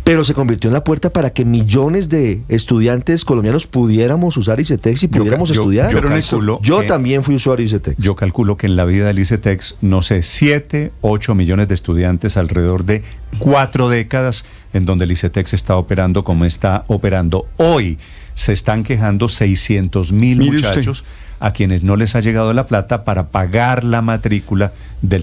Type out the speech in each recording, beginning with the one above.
Pero se convirtió en la puerta para que millones de estudiantes colombianos pudiéramos usar ICETEX y pudiéramos estudiar. Yo también fui usuario de ICETEX. Yo calculo que en la vida del ICETEX, no sé, 7, 8 millones de estudiantes alrededor de 4 décadas en donde el ICETEX está operando como está operando hoy. Se están quejando 600,000 muchachos a quienes no les ha llegado la plata para pagar la matrícula del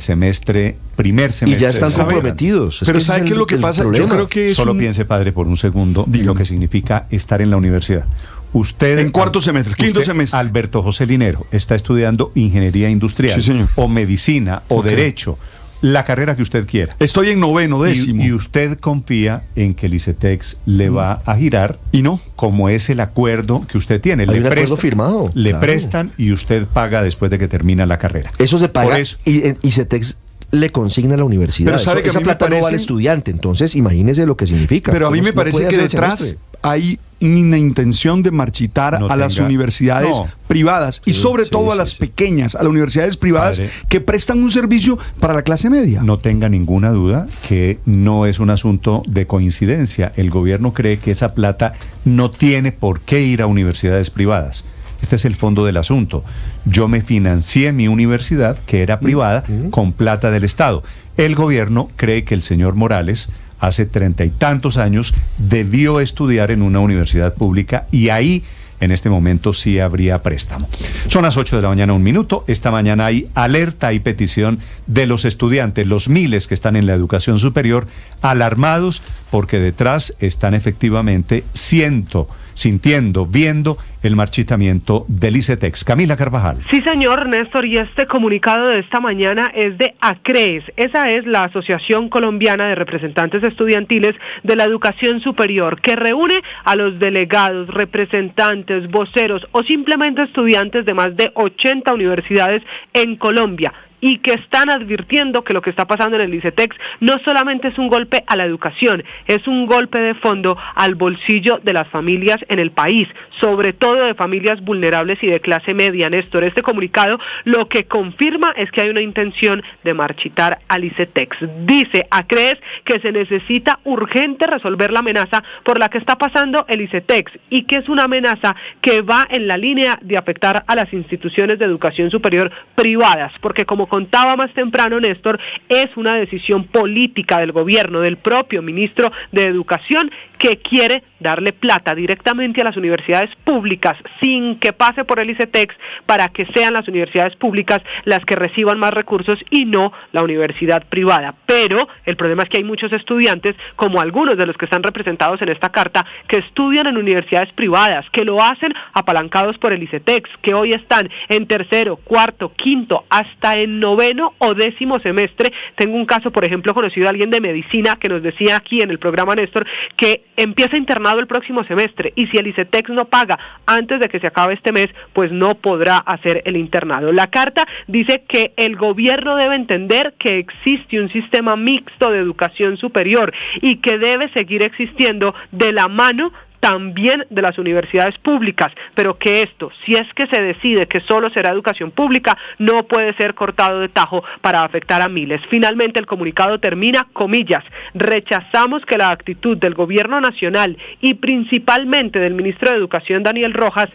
primer semestre. Y ya están comprometidos. Pero ¿sabe qué es lo que pasa? Problema. Yo creo que Solo piense, padre, por un segundo, lo que significa estar en la universidad. Usted en cuarto semestre, quinto semestre. Alberto José Linero está estudiando ingeniería industrial, o medicina, o derecho, la carrera que usted quiera. Estoy en noveno, décimo. Y usted confía en que el ICETEX le va a girar, y no, como es el acuerdo que usted tiene. Hay un acuerdo firmado. Le prestan y usted paga después de que termina la carrera. Eso se paga y ICETEX le consigna a la universidad. Pero sabe que esa plata no va al estudiante, entonces imagínese lo que significa. Pero a mí me parece que detrás hay una intención de marchitar a las universidades privadas y sobre todo a las pequeñas, a las universidades privadas que prestan un servicio para la clase media. No tenga ninguna duda que no es un asunto de coincidencia. El gobierno cree que esa plata no tiene por qué ir a universidades privadas. Este es el fondo del asunto. Yo me financié mi universidad, que era privada, con plata del Estado. El gobierno cree que el señor Morales, hace 30 y tantos años, debió estudiar en una universidad pública y ahí, en este momento, sí habría préstamo. Son las 8 de la mañana, 1 minuto. Esta mañana hay alerta y petición de los estudiantes, los miles que están en la educación superior, alarmados porque detrás están efectivamente sintiendo, viendo el marchitamiento del ICETEX. Camila Carvajal. Sí, señor Néstor, y este comunicado de esta mañana es de ACREES. Esa es la Asociación Colombiana de Representantes Estudiantiles de la Educación Superior, que reúne a los delegados, representantes, voceros o simplemente estudiantes de más de 80 universidades en Colombia, y que están advirtiendo que lo que está pasando en el ICETEX no solamente es un golpe a la educación, es un golpe de fondo al bolsillo de las familias en el país, sobre todo de familias vulnerables y de clase media, Néstor. Este comunicado lo que confirma es que hay una intención de marchitar al ICETEX. Dice ACREES que se necesita urgente resolver la amenaza por la que está pasando el ICETEX y que es una amenaza que va en la línea de afectar a las instituciones de educación superior privadas, porque como contaba más temprano Néstor, es una decisión política del gobierno, del propio ministro de Educación, que quiere darle plata directamente a las universidades públicas sin que pase por el ICETEX para que sean las universidades públicas las que reciban más recursos y no la universidad privada. Pero el problema es que hay muchos estudiantes, como algunos de los que están representados en esta carta, que estudian en universidades privadas, que lo hacen apalancados por el ICETEX, que hoy están en tercero, cuarto, quinto, hasta en noveno o décimo semestre. Tengo un caso, por ejemplo, conocido de alguien de medicina que nos decía aquí en el programa, Néstor, que empieza internado el próximo semestre y si el ICETEX no paga antes de que se acabe este mes, pues no podrá hacer el internado. La carta dice que el gobierno debe entender que existe un sistema mixto de educación superior y que debe seguir existiendo de la mano también de las universidades públicas, pero que esto, si es que se decide que solo será educación pública, no puede ser cortado de tajo para afectar a miles. Finalmente el comunicado termina, comillas, rechazamos que la actitud del gobierno nacional y principalmente del ministro de Educación Daniel Rojas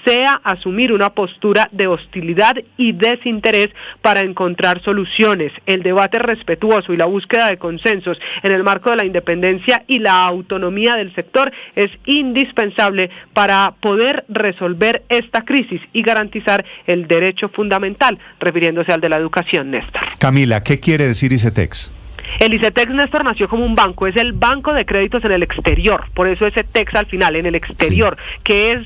sea asumir una postura de hostilidad y desinterés para encontrar soluciones. El debate respetuoso y la búsqueda de consensos en el marco de la independencia y la autonomía del sector es indispensable para poder resolver esta crisis y garantizar el derecho fundamental, refiriéndose al de la educación, Néstor. Camila, ¿qué quiere decir ICETEX? El ICETEX, Néstor, nació como un banco, es el banco de créditos en el exterior, por eso ese TEX al final, en el exterior, que es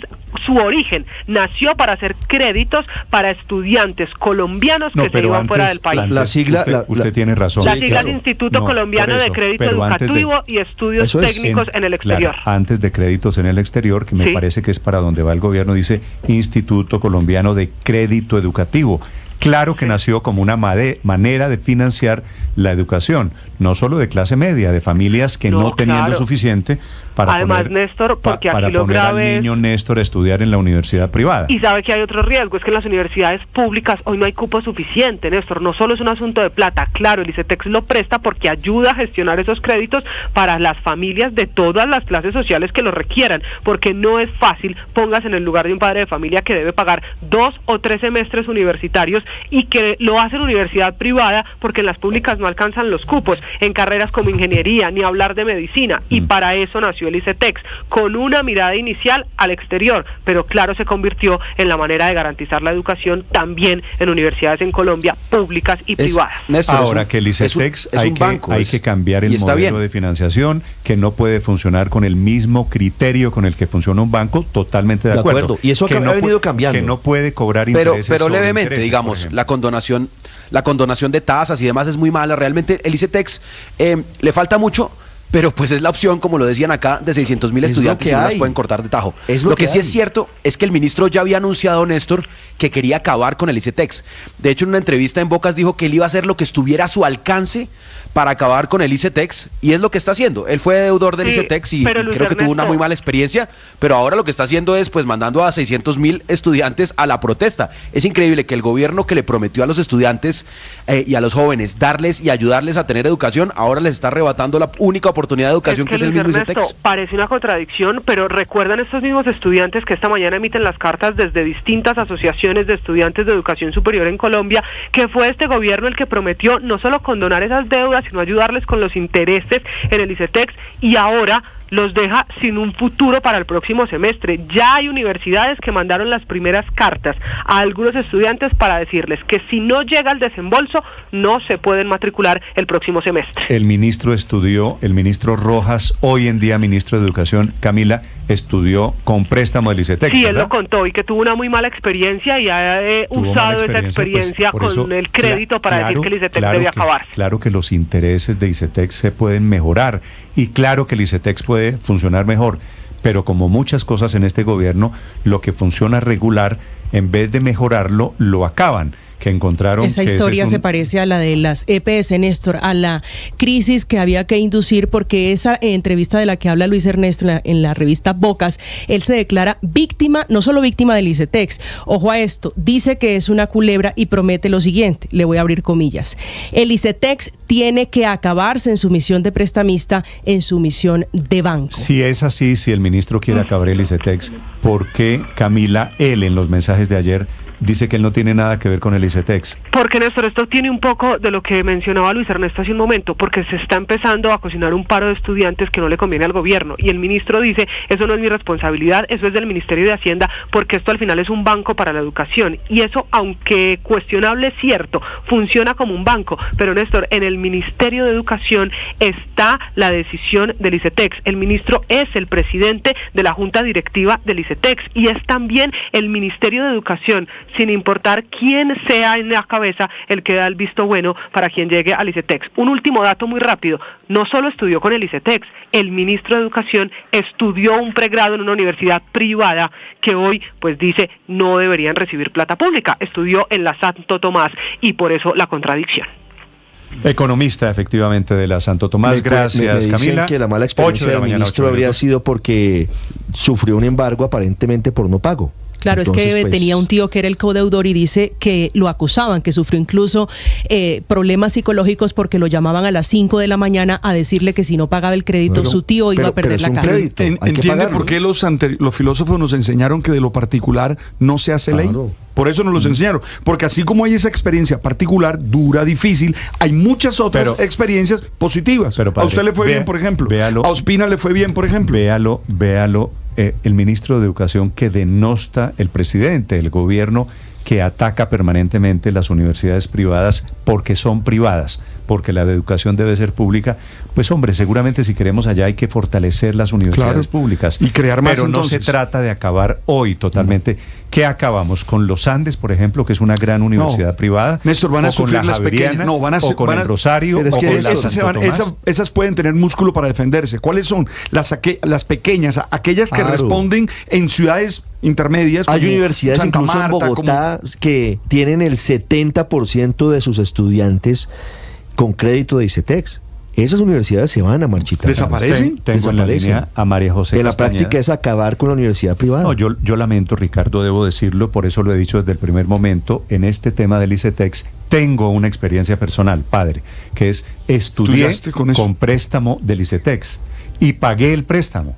su origen, nació para hacer créditos para estudiantes colombianos que se iban fuera del país. La sigla, usted tiene razón. La sigla es Instituto Colombiano de Crédito Educativo y Estudios Técnicos en el Exterior. Claro, antes de créditos en el exterior, que me parece que es para donde va el gobierno, dice Instituto Colombiano de Crédito Educativo. claro que nació como una manera de financiar la educación, no solo de clase media, de familias que no tenían lo suficiente para además, poner, Néstor, porque para aquí lo poner grave al niño Néstor a estudiar en la universidad privada. Y sabe que hay otro riesgo, es que en las universidades públicas hoy no hay cupo suficiente, Néstor, no solo es un asunto de plata, claro, el ICETEX lo presta porque ayuda a gestionar esos créditos para las familias de todas las clases sociales que lo requieran, porque no es fácil, póngase en el lugar de un padre de familia que debe pagar 2 o 3 semestres universitarios y que lo hace en universidad privada porque en las públicas no alcanzan los cupos, en carreras como ingeniería, ni hablar de medicina, y para eso nació el ICETEX, con una mirada inicial al exterior, pero claro, se convirtió en la manera de garantizar la educación también en universidades en Colombia, públicas y privadas. Néstor, ahora que el ICETEX hay que cambiar el modelo de financiación, que no puede funcionar con el mismo criterio con el que funciona un banco, totalmente de acuerdo. Y eso que ha venido cambiando. Que no puede cobrar intereses. Pero levemente, digamos, la condonación de tasas y demás es muy mala. Realmente el ICETEX le falta mucho, pero pues es la opción, como lo decían acá, de 600.000 estudiantes y no las pueden cortar de tajo. Lo que sí es cierto es que el ministro ya había anunciado, Néstor, que quería acabar con el ICETEX. De hecho, en una entrevista en Bocas dijo que él iba a hacer lo que estuviera a su alcance para acabar con el ICETEX, y es lo que está haciendo. Él fue deudor del ICETEX y creo que tuvo una muy mala experiencia, pero ahora lo que está haciendo es pues mandando a 600.000 estudiantes a la protesta. Es increíble que el gobierno que le prometió a los estudiantes y a los jóvenes darles y ayudarles a tener educación, ahora les está arrebatando la única oportunidad de educación que es el mismo ICETEX. Parece una contradicción, pero recuerdan estos mismos estudiantes que esta mañana emiten las cartas desde distintas asociaciones de estudiantes de educación superior en Colombia, que fue este gobierno el que prometió no solo condonar esas deudas, sino ayudarles con los intereses en el ICETEX, y ahora los deja sin un futuro para el próximo semestre. Ya hay universidades que mandaron las primeras cartas a algunos estudiantes para decirles que si no llega el desembolso, no se pueden matricular el próximo semestre. El ministro Rojas, hoy en día ministro de Educación, Camila, estudió con préstamo del ICETEX, Sí, ¿verdad? Él lo contó y que tuvo una muy mala experiencia y ha usado esa experiencia pues, con el crédito para decir que el ICETEX debe acabarse. Claro que los intereses de ICETEX se pueden mejorar y claro que el ICETEX puede funcionar mejor, pero como muchas cosas en este gobierno, lo que funciona regular, en vez de mejorarlo, lo acaban. Que encontraron esa historia se parece a la de las EPS, Néstor, a la crisis que había que inducir, porque esa entrevista de la que habla Luis Ernesto en la revista Bocas, él se declara víctima, no solo víctima del ICETEX, ojo a esto, dice que es una culebra y promete lo siguiente, le voy a abrir comillas: el ICETEX tiene que acabarse en su misión de prestamista, en su misión de banco. Si es así, si el ministro quiere acabar el ICETEX, ¿por qué, Camila, él en los mensajes de ayer dice que él no tiene nada que ver con el ICETEX? Porque, Néstor, esto tiene un poco de lo que mencionaba Luis Ernesto hace un momento, porque se está empezando a cocinar un paro de estudiantes que no le conviene al gobierno, y el ministro dice, eso no es mi responsabilidad, eso es del Ministerio de Hacienda, porque esto al final es un banco para la educación, y eso, aunque cuestionable es cierto, funciona como un banco, pero, Néstor, en el Ministerio de Educación está la decisión del ICETEX, el ministro es el presidente de la Junta Directiva del ICETEX, y es también el Ministerio de Educación, sin importar quién sea en la cabeza el que da el visto bueno para quien llegue al ICETEX. Un último dato muy rápido, no solo estudió con el ICETEX, el ministro de Educación estudió un pregrado en una universidad privada que hoy pues dice no deberían recibir plata pública, estudió en la Santo Tomás y por eso la contradicción. Economista, efectivamente, de la Santo Tomás. Gracias, me Camila. Que la mala experiencia del ministro habría sido porque sufrió un embargo aparentemente por no pago. Claro, entonces, es que tenía un tío que era el codeudor y dice que lo acusaban, que sufrió incluso problemas psicológicos porque lo llamaban a las 5 de la mañana a decirle que si no pagaba el crédito, su tío iba a perder la casa. ¿Entiende por qué los filósofos nos enseñaron que de lo particular no se hace ley? Por eso nos los enseñaron. Porque así como hay esa experiencia particular, dura, difícil, hay muchas otras experiencias positivas. Pero, padre, a usted le fue bien, por ejemplo. A Ospina le fue bien, por ejemplo. Véalo. El ministro de Educación que denosta el presidente del gobierno, que ataca permanentemente las universidades privadas porque son privadas, porque la educación debe ser pública. Pues hombre, seguramente si queremos allá hay que fortalecer las universidades públicas y crear más. Pero entonces no se trata de acabar hoy totalmente. ¿Qué acabamos? ¿Con los Andes, por ejemplo, que es una gran universidad privada? Néstor, van a sufrir las pequeñas. No, o con el Rosario. Pero es que con esas pueden tener músculo para defenderse. ¿Cuáles son las pequeñas, aquellas que responden en ciudades intermedias. Hay universidades incluso en Bogotá que tienen el 70% de sus estudiantes con crédito de ICETEX. Esas universidades se van a marchitar. ¿Desaparecen? Tengo en la línea a María José En la Castañeda. práctica es acabar con la universidad privada. No, yo lamento, Ricardo, debo decirlo, por eso lo he dicho desde el primer momento, en este tema del ICETEX tengo una experiencia personal, padre, que es estudié con préstamo del ICETEX y pagué el préstamo,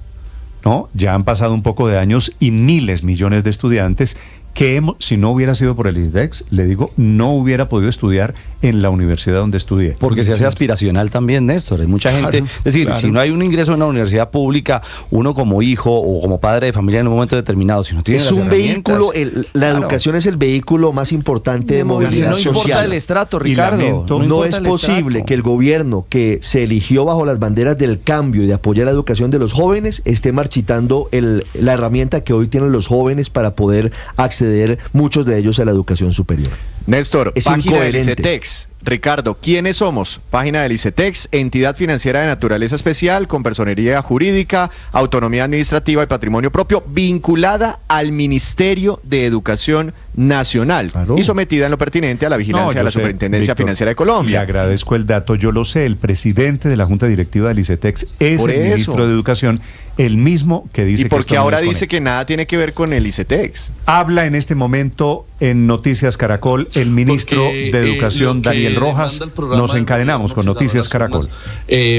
¿no? Ya han pasado un poco de años y millones de estudiantes que si no hubiera sido por el ICETEX, le digo, no hubiera podido estudiar en la universidad donde estudié. Porque se hace aspiracional también, Néstor. Hay mucha gente, es decir, si no hay un ingreso en una universidad pública, uno como hijo o como padre de familia en un momento determinado, si no tiene es un vehículo, la educación es el vehículo más importante de movilidad social. No importa el estrato, Ricardo. No es posible que el gobierno que se eligió bajo las banderas del cambio y de apoyar la educación de los jóvenes esté marchitando la herramienta que hoy tienen los jóvenes para poder acceder muchos de ellos a la educación superior. Néstor, es página del incoherente. ICETEX. Ricardo, ¿quiénes somos? Página del ICETEX, entidad financiera de naturaleza especial, con personería jurídica, autonomía administrativa y patrimonio propio, vinculada al Ministerio de Educación Nacional y sometida en lo pertinente a la vigilancia de la Superintendencia Financiera de Colombia. Le agradezco el dato, yo lo sé, el presidente de la Junta Directiva del ICETEX es el ministro de Educación, el mismo que dice que... ¿Y por qué ahora dice él? Que nada tiene que ver con el ICETEX? Habla en este momento en Noticias Caracol el ministro de Educación, Daniel Rojas. Nos encadenamos con Noticias Caracol.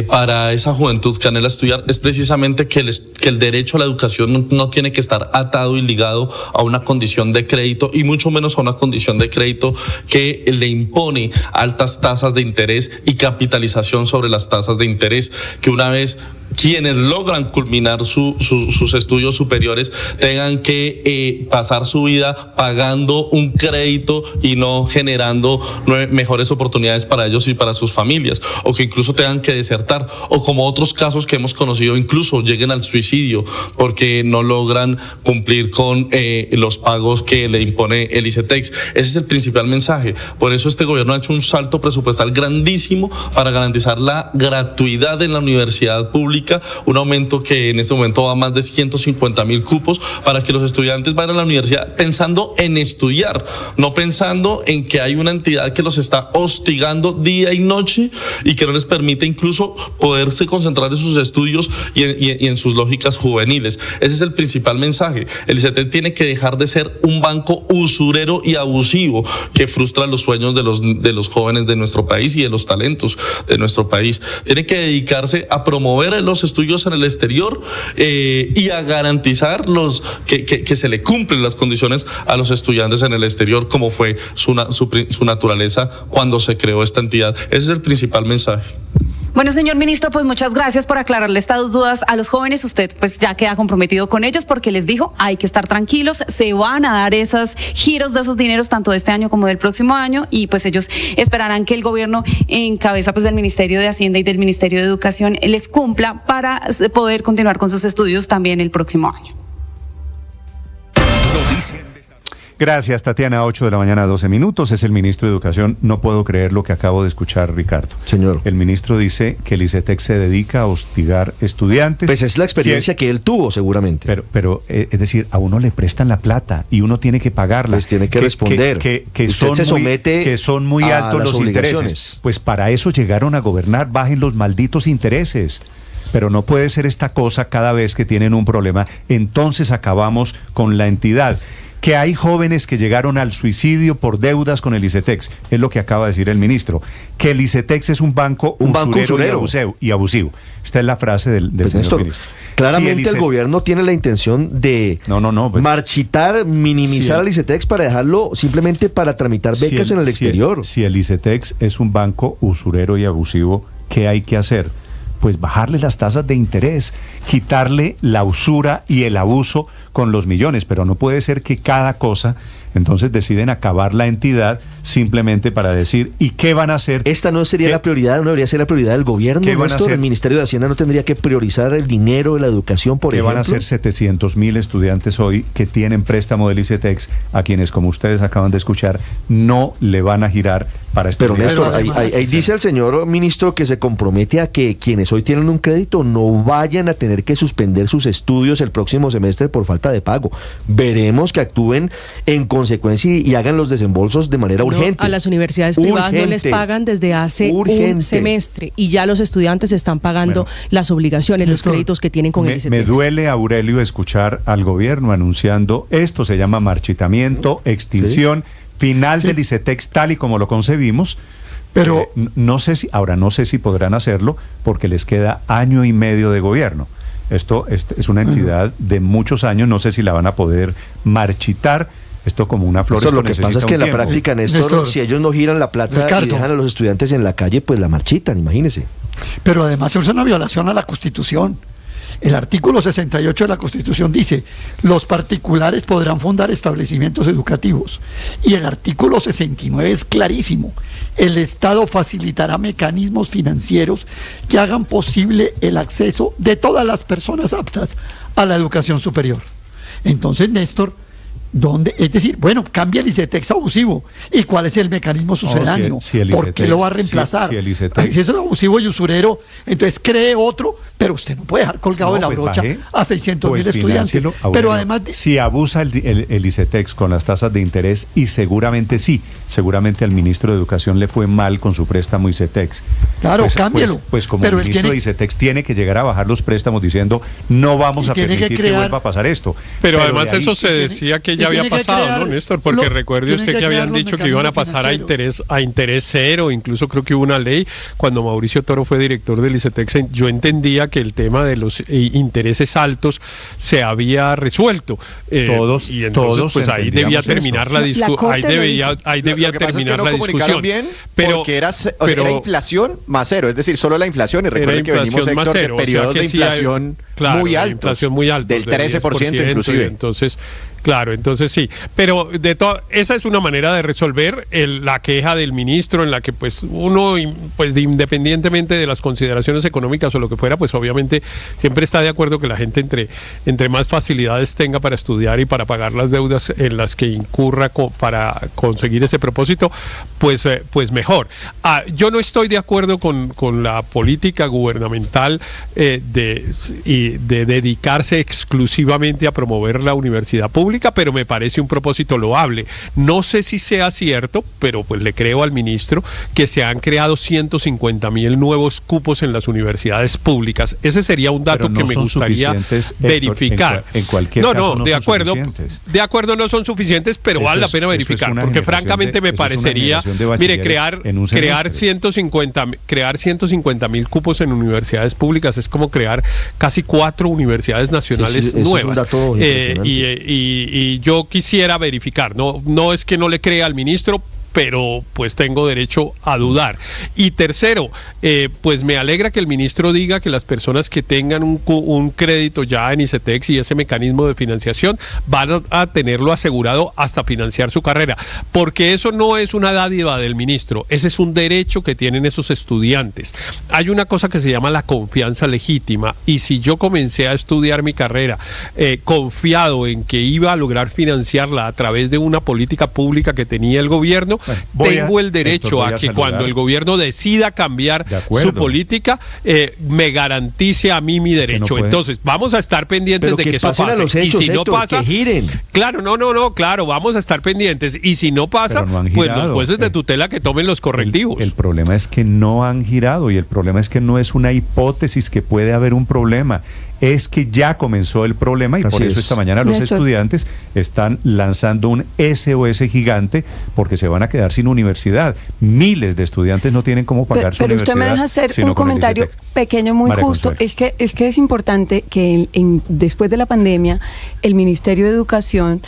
Para esa juventud que anhela estudiar es precisamente que el derecho a la educación no tiene que estar atado y ligado a una condición de crédito y mucho menos a una condición de crédito que le impone altas tasas de interés y capitalización sobre las tasas de interés, que una vez quienes logran culminar sus estudios superiores tengan que pasar su vida pagando un crédito y no generando mejores oportunidades para ellos y para sus familias, o que incluso tengan que desertar, o como otros casos que hemos conocido, incluso lleguen al suicidio porque no logran cumplir con los pagos que le impone el ICETEX. Ese es el principal mensaje. Por eso este gobierno ha hecho un salto presupuestal grandísimo para garantizar la gratuidad en la universidad pública, un aumento que en este momento va a más de 150,000 cupos para que los estudiantes vayan a la universidad pensando en estudiar, no pensando en que hay una entidad que los está hostigando día y noche y que no les permite incluso poderse concentrar en sus estudios y en sus lógicas juveniles. Ese es el principal mensaje. El ICETEX tiene que dejar de ser un banco usurero y abusivo que frustra los sueños de los jóvenes de nuestro país y de los talentos de nuestro país. Tiene que dedicarse a promover los estudios en el exterior y a garantizar que se le cumplen las condiciones a los estudiantes en el exterior, como fue su naturaleza cuando se creó esta entidad. Ese es el principal mensaje. Bueno, señor ministro, pues muchas gracias por aclararle estas dudas a los jóvenes. Usted pues ya queda comprometido con ellos porque les dijo, hay que estar tranquilos, se van a dar esos giros de esos dineros tanto de este año como del próximo año y pues ellos esperarán que el gobierno en cabeza pues del Ministerio de Hacienda y del Ministerio de Educación les cumpla para poder continuar con sus estudios también el próximo año. Gracias, Tatiana. 8 de la mañana, 12 minutos. Es el ministro de Educación. No puedo creer lo que acabo de escuchar, Ricardo. Señor. El ministro dice que el ICETEX se dedica a hostigar estudiantes. Pues es la experiencia que él tuvo, seguramente. Pero es decir, a uno le prestan la plata y uno tiene que pagarla. Les tiene que responder. Que son muy altos los intereses. Pues para eso llegaron a gobernar. Bajen los malditos intereses. Pero no puede ser esta cosa cada vez que tienen un problema. Entonces acabamos con la entidad. Que hay jóvenes que llegaron al suicidio por deudas con el ICETEX, es lo que acaba de decir el ministro. Que el ICETEX es un banco usurero y abusivo. Esta es la frase del señor ministro. Claramente el gobierno tiene la intención de marchitar, minimizar al ICETEX para dejarlo simplemente para tramitar becas en el exterior. Si el ICETEX es un banco usurero y abusivo, ¿qué hay que hacer? Pues bajarle las tasas de interés, quitarle la usura y el abuso con los millones, pero no puede ser que cada cosa Entonces deciden acabar la entidad simplemente para decir, ¿y qué van a hacer? Esta no sería la prioridad, no debería ser la prioridad del gobierno, Néstor. El Ministerio de Hacienda no tendría que priorizar el dinero de la educación, por ejemplo. ¿Qué van a hacer 700.000 estudiantes hoy que tienen préstamo del ICETEX, a quienes, como ustedes acaban de escuchar, no le van a girar para estudiar? Pero Néstor, ahí dice el señor ministro que se compromete a que quienes hoy tienen un crédito no vayan a tener que suspender sus estudios el próximo semestre por falta de pago. Veremos que actúen en consecuencia y hagan los desembolsos de manera urgente. A las universidades privadas no les pagan desde hace un semestre y ya los estudiantes están pagando las obligaciones, los créditos que tienen con el ICETEX. Me duele, Aurelio, escuchar al gobierno anunciando esto, se llama marchitamiento, extinción, final del ICETEX tal y como lo concebimos. Pero no sé si podrán hacerlo porque les queda año y medio de gobierno. Esto es una entidad de muchos años, no sé si la van a poder marchitar. Esto como una flor. Lo que pasa es que en la práctica, Néstor, si ellos no giran la plata y dejan a los estudiantes en la calle, pues la marchitan, imagínese. Pero además es una violación a la Constitución. El artículo 68 de la Constitución dice, los particulares podrán fundar establecimientos educativos. Y el artículo 69 es clarísimo. El Estado facilitará mecanismos financieros que hagan posible el acceso de todas las personas aptas a la educación superior. Entonces, Néstor, es decir, bueno, cambia el ICETEX abusivo. ¿Y cuál es el mecanismo sucedáneo? ¿Por qué lo va a reemplazar? Si es abusivo y usurero, entonces cree otro, pero usted no puede dejar colgado de la brocha a 600.000 estudiantes. Pero además si abusa el ICETEX con las tasas de interés, y seguramente al ministro de Educación le fue mal con su préstamo ICETEX. Claro, cámbielo. Pues como ministro de ICETEX tiene que llegar a bajar los préstamos diciendo, no vamos a permitir que vuelva a pasar esto. Pero además eso se decía que ya había pasado, ¿no, Néstor? Porque recuerde usted que habían dicho que iban a pasar a interés cero, incluso creo que hubo una ley cuando Mauricio Toro fue director del ICETEX. Yo entendía que el tema de los intereses altos se había resuelto. Y entonces pues ahí debía terminar la discusión. Ahí debía terminar la discusión. Bien, porque era inflación más cero, es decir, solo la inflación. Y recuerden que venimos, Héctor, de periodos de inflación muy altos, del 13% inclusive. Entonces, claro, entonces sí, pero esa es una manera de resolver la queja del ministro, en la que pues uno, pues independientemente de las consideraciones económicas o lo que fuera, pues obviamente siempre está de acuerdo que la gente entre más facilidades tenga para estudiar y para pagar las deudas en las que incurra para conseguir ese propósito, pues mejor. Yo no estoy de acuerdo con la política gubernamental de dedicarse exclusivamente a promover la universidad pública, pero me parece un propósito loable. No sé si sea cierto, pero pues le creo al ministro que se han creado 150.000 nuevos cupos en las universidades públicas. Ese sería un dato que me gustaría verificar. En cualquier caso, de acuerdo, no son suficientes, pero vale la pena verificar, porque francamente me parecería, mire, crear 150.000 cupos en universidades públicas es como crear casi 4 universidades nacionales nuevas. Y yo quisiera verificar, no es que no le crea al ministro, pero pues tengo derecho a dudar. Y tercero, pues me alegra que el ministro diga que las personas que tengan un crédito ya en ICETEX y ese mecanismo de financiación van a tenerlo asegurado hasta financiar su carrera, porque eso no es una dádiva del ministro, ese es un derecho que tienen esos estudiantes. Hay una cosa que se llama la confianza legítima, y si yo comencé a estudiar mi carrera confiado en que iba a lograr financiarla a través de una política pública que tenía el gobierno, tengo el derecho a que cuando el gobierno decida cambiar su política, me garantice a mí mi derecho. Entonces, vamos a estar pendientes de que eso pase. Y si no pasa, que giren. Claro, claro, vamos a estar pendientes. Y si no pasa, pues los jueces de tutela que tomen los correctivos. El problema es que no han girado, y el problema es que no es una hipótesis que puede haber un problema. Es que ya comenzó el problema, y por eso esta mañana los estudiantes están lanzando un SOS gigante porque se van a quedar sin universidad. Miles de estudiantes no tienen cómo pagar su universidad. Pero usted me deja hacer un comentario pequeño muy justo. Es que es importante que después de la pandemia el Ministerio de Educación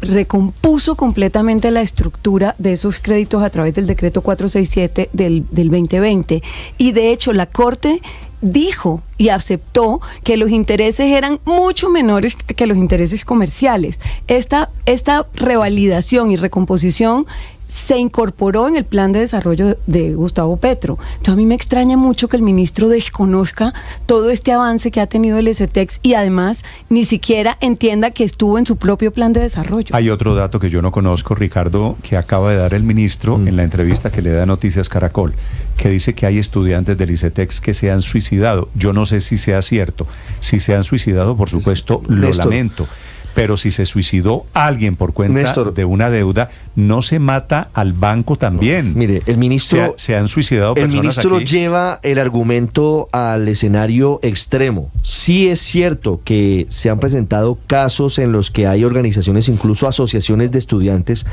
recompuso completamente la estructura de esos créditos a través del decreto 467 del 2020, y de hecho la Corte dijo y aceptó que los intereses eran mucho menores que los intereses comerciales. Esta revalidación y recomposición se incorporó en el plan de desarrollo de Gustavo Petro. Entonces a mí me extraña mucho que el ministro desconozca todo este avance que ha tenido el ICETEX y además ni siquiera entienda que estuvo en su propio plan de desarrollo. Hay otro dato que yo no conozco, Ricardo, que acaba de dar el ministro en la entrevista que le da a Noticias Caracol, que dice que hay estudiantes del ICETEX que se han suicidado. Yo no sé si sea cierto. Si se han suicidado, por supuesto, lo lamento. Pero si se suicidó alguien por cuenta de una deuda, ¿no se mata al banco también? No, mire, el ministro... Se han suicidado personas. El ministro aquí. lleva el argumento al escenario extremo. Sí es cierto que se han presentado casos en los que hay organizaciones, incluso asociaciones de estudiantes,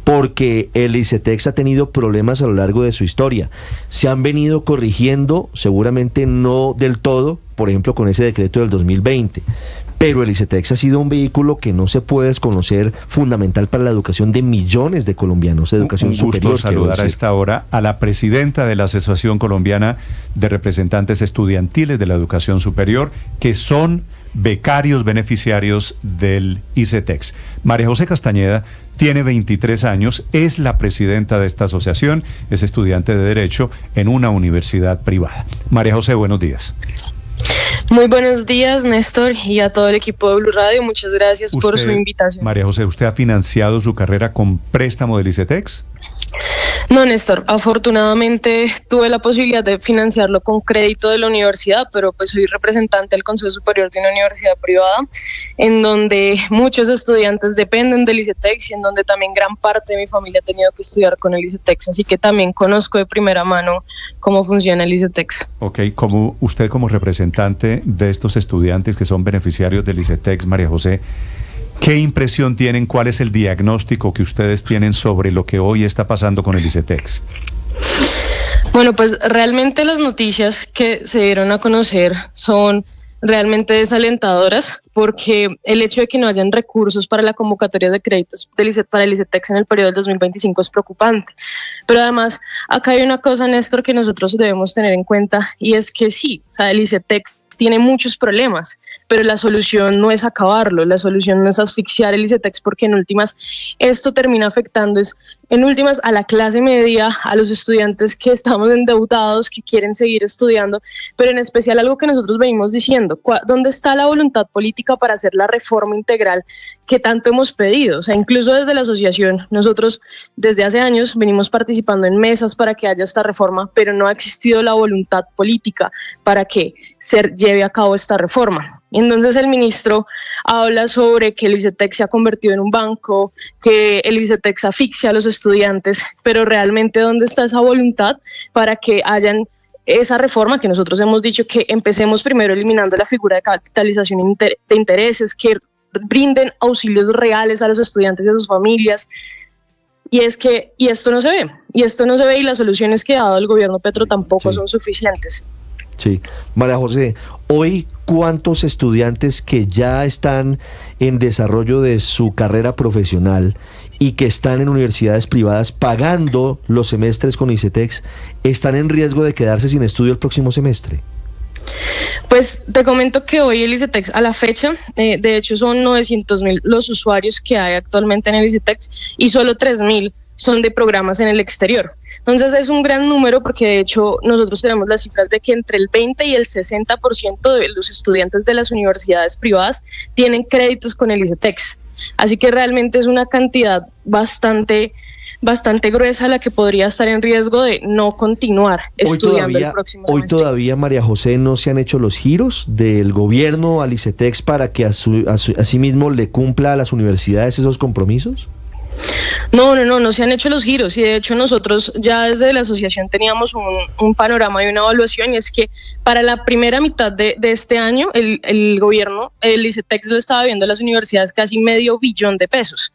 porque el ICETEX ha tenido problemas a lo largo de su historia. Se han venido corrigiendo, seguramente no del todo, por ejemplo, con ese decreto del 2020. Pero el ICETEX ha sido un vehículo que no se puede desconocer, fundamental para la educación de millones de colombianos, de educación superior. Un gusto saludar a esta hora a la presidenta de la Asociación Colombiana de Representantes Estudiantiles de la Educación Superior, que son becarios beneficiarios del ICETEX. María José Castañeda tiene 23 años, es la presidenta de esta asociación, es estudiante de Derecho en una universidad privada. María José, buenos días. Muy buenos días, Néstor, y a todo el equipo de Blue Radio. Muchas gracias por su invitación. María José, ¿usted ha financiado su carrera con préstamo del ICETEX? No, Néstor, afortunadamente tuve la posibilidad de financiarlo con crédito de la universidad, pero pues soy representante del Consejo Superior de una universidad privada, en donde muchos estudiantes dependen del ICETEX y en donde también gran parte de mi familia ha tenido que estudiar con el ICETEX, así que también conozco de primera mano cómo funciona el ICETEX. Ok, como usted como representante de estos estudiantes que son beneficiarios del ICETEX, María José, ¿qué impresión tienen? ¿Cuál es el diagnóstico que ustedes tienen sobre lo que hoy está pasando con el ICETEX? Bueno, pues realmente las noticias que se dieron a conocer son realmente desalentadoras, porque el hecho de que no hayan recursos para la convocatoria de créditos para el ICETEX en el periodo del 2025 es preocupante. Pero además, acá hay una cosa, Néstor, que nosotros debemos tener en cuenta, y es que sí, o sea, el ICETEX tiene muchos problemas, pero la solución no es acabarlo, la solución no es asfixiar el ICETEX, porque en últimas esto termina afectando a la clase media, a los estudiantes que estamos endeudados, que quieren seguir estudiando, pero en especial algo que nosotros venimos diciendo, ¿dónde está la voluntad política para hacer la reforma integral que tanto hemos pedido? O sea, incluso desde la asociación, nosotros desde hace años venimos participando en mesas para que haya esta reforma, pero no ha existido la voluntad política para que se lleve a cabo esta reforma. Entonces el ministro habla sobre que el ICETEX se ha convertido en un banco, que el ICETEX asfixia a los estudiantes, pero realmente ¿dónde está esa voluntad para que hayan esa reforma que nosotros hemos dicho que empecemos primero eliminando la figura de capitalización de intereses, que brinden auxilios reales a los estudiantes y a sus familias? Y esto no se ve, y las soluciones que ha dado el gobierno Petro tampoco son suficientes. Sí, María José, hoy ¿cuántos estudiantes que ya están en desarrollo de su carrera profesional y que están en universidades privadas pagando los semestres con ICETEX están en riesgo de quedarse sin estudio el próximo semestre? Pues te comento que hoy el ICETEX a la fecha, de hecho son 900,000 los usuarios que hay actualmente en el ICETEX y solo 3,000 son de programas en el exterior. Entonces es un gran número, porque de hecho nosotros tenemos las cifras de que entre el 20 y el 60% de los estudiantes de las universidades privadas tienen créditos con el ICETEX. Así que realmente es una cantidad bastante gruesa la que podría estar en riesgo de no continuar estudiando el próximo semestre. Hoy todavía, María José, no se han hecho los giros del gobierno al ICETEX para que a sí mismo le cumpla a las universidades esos compromisos. No se han hecho los giros, y de hecho nosotros ya desde la asociación teníamos un panorama y una evaluación, y es que para la primera mitad de este año el gobierno, el ICETEX le estaba viendo a las universidades casi $500 millones de pesos.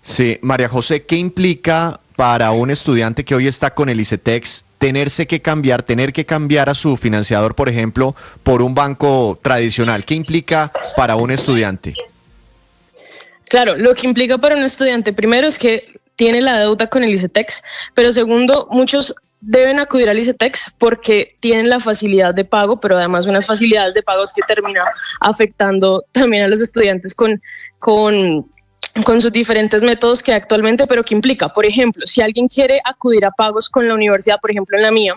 Sí, María José, ¿qué implica para un estudiante que hoy está con el ICETEX tener que cambiar a su financiador, por ejemplo, por un banco tradicional? ¿Qué implica para un estudiante? Claro, lo que implica para un estudiante primero es que tiene la deuda con el ICETEX, pero segundo, muchos deben acudir al ICETEX porque tienen la facilidad de pago, pero además unas facilidades de pagos que terminan afectando también a los estudiantes con sus diferentes métodos que actualmente, pero que implica, por ejemplo, si alguien quiere acudir a pagos con la universidad, por ejemplo en la mía,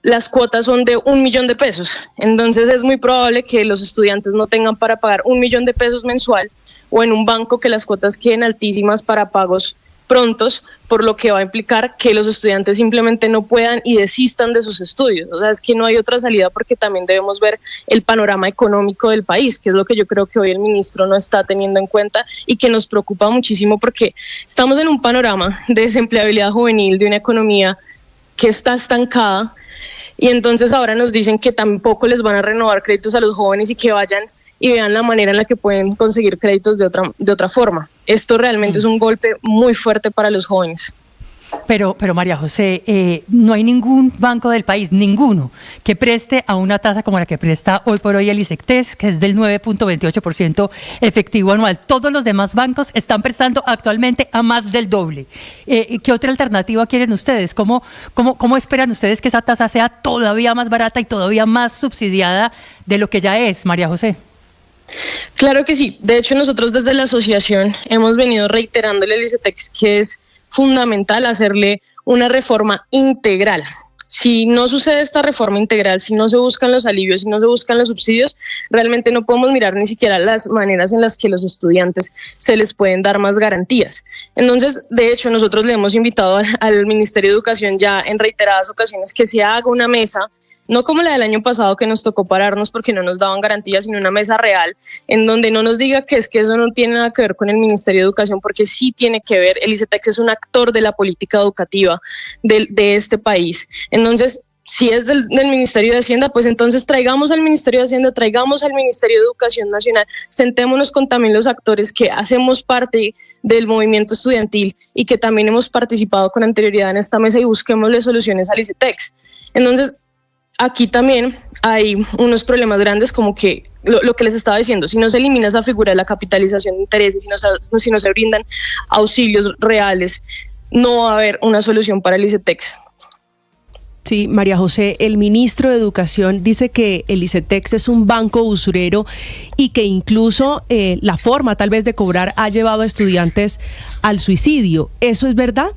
las cuotas son de 1 millón de pesos. Entonces es muy probable que los estudiantes no tengan para pagar 1 millón de pesos mensual, o en un banco que las cuotas queden altísimas para pagos prontos, por lo que va a implicar que los estudiantes simplemente no puedan y desistan de sus estudios. O sea, es que no hay otra salida, porque también debemos ver el panorama económico del país, que es lo que yo creo que hoy el ministro no está teniendo en cuenta y que nos preocupa muchísimo, porque estamos en un panorama de desempleabilidad juvenil, de una economía que está estancada, y entonces ahora nos dicen que tampoco les van a renovar créditos a los jóvenes y que vayan y vean la manera en la que pueden conseguir créditos de otra forma. Esto realmente es un golpe muy fuerte para los jóvenes. Pero María José, no hay ningún banco del país, ninguno, que preste a una tasa como la que presta hoy por hoy el ICETEX, que es del 9.28% efectivo anual. Todos los demás bancos están prestando actualmente a más del doble. ¿Qué otra alternativa quieren ustedes? ¿Cómo esperan ustedes que esa tasa sea todavía más barata y todavía más subsidiada de lo que ya es, María José? Claro que sí. De hecho, nosotros desde la asociación hemos venido reiterándole al ICETEX que es fundamental hacerle una reforma integral. Si no sucede esta reforma integral, si no se buscan los alivios, si no se buscan los subsidios, realmente no podemos mirar ni siquiera las maneras en las que los estudiantes se les pueden dar más garantías. Entonces, de hecho, nosotros le hemos invitado al Ministerio de Educación ya en reiteradas ocasiones que se haga una mesa, no como la del año pasado que nos tocó pararnos porque no nos daban garantías, sino una mesa real en donde no nos diga que es que eso no tiene nada que ver con el Ministerio de Educación, porque sí tiene que ver. El ICETEX es un actor de la política educativa de este país. Entonces, si es del Ministerio de Hacienda, pues entonces traigamos al Ministerio de Hacienda, traigamos al Ministerio de Educación Nacional, sentémonos con también los actores que hacemos parte del movimiento estudiantil y que también hemos participado con anterioridad en esta mesa, y busquémosle soluciones al ICETEX. Entonces, aquí también hay unos problemas grandes, como que lo que les estaba diciendo, si no se elimina esa figura de la capitalización de intereses, si no se brindan auxilios reales, no va a haber una solución para el ICETEX. Sí, María José, el ministro de Educación dice que el ICETEX es un banco usurero y que incluso la forma tal vez de cobrar ha llevado a estudiantes al suicidio. ¿Eso es verdad?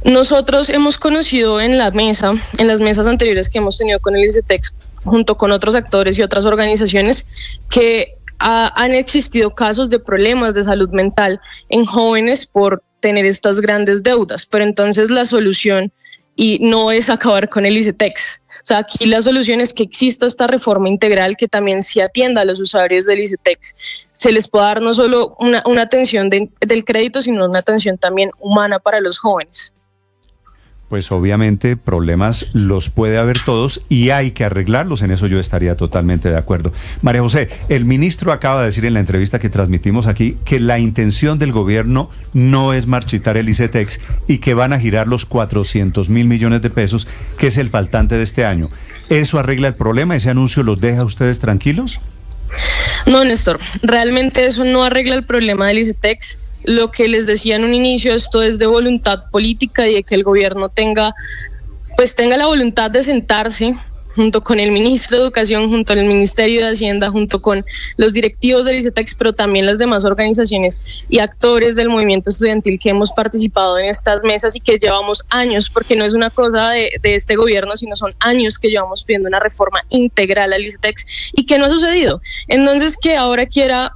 Nosotros hemos conocido en las mesas anteriores que hemos tenido con el ICETEX, junto con otros actores y otras organizaciones, que han existido casos de problemas de salud mental en jóvenes por tener estas grandes deudas, pero entonces la solución no es acabar con el ICETEX. O sea, aquí la solución es que exista esta reforma integral que también se atienda a los usuarios del ICETEX. Se les pueda dar no solo una atención del crédito, sino una atención también humana para los jóvenes. Pues obviamente problemas los puede haber todos y hay que arreglarlos, en eso yo estaría totalmente de acuerdo. María José, el ministro acaba de decir en la entrevista que transmitimos aquí que la intención del gobierno no es marchitar el ICETEX y que van a girar los 400.000 millones de pesos, que es el faltante de este año. ¿Eso arregla el problema? ¿Ese anuncio los deja a ustedes tranquilos? No, Néstor, realmente eso no arregla el problema del ICETEX. Lo que les decía en un inicio, esto es de voluntad política y de que el gobierno tenga la voluntad de sentarse junto con el ministro de Educación, junto al Ministerio de Hacienda, junto con los directivos del ICETEX, pero también las demás organizaciones y actores del movimiento estudiantil que hemos participado en estas mesas y que llevamos años, porque no es una cosa de este gobierno, sino son años que llevamos pidiendo una reforma integral al ICETEX y que no ha sucedido. Entonces, que ahora quiera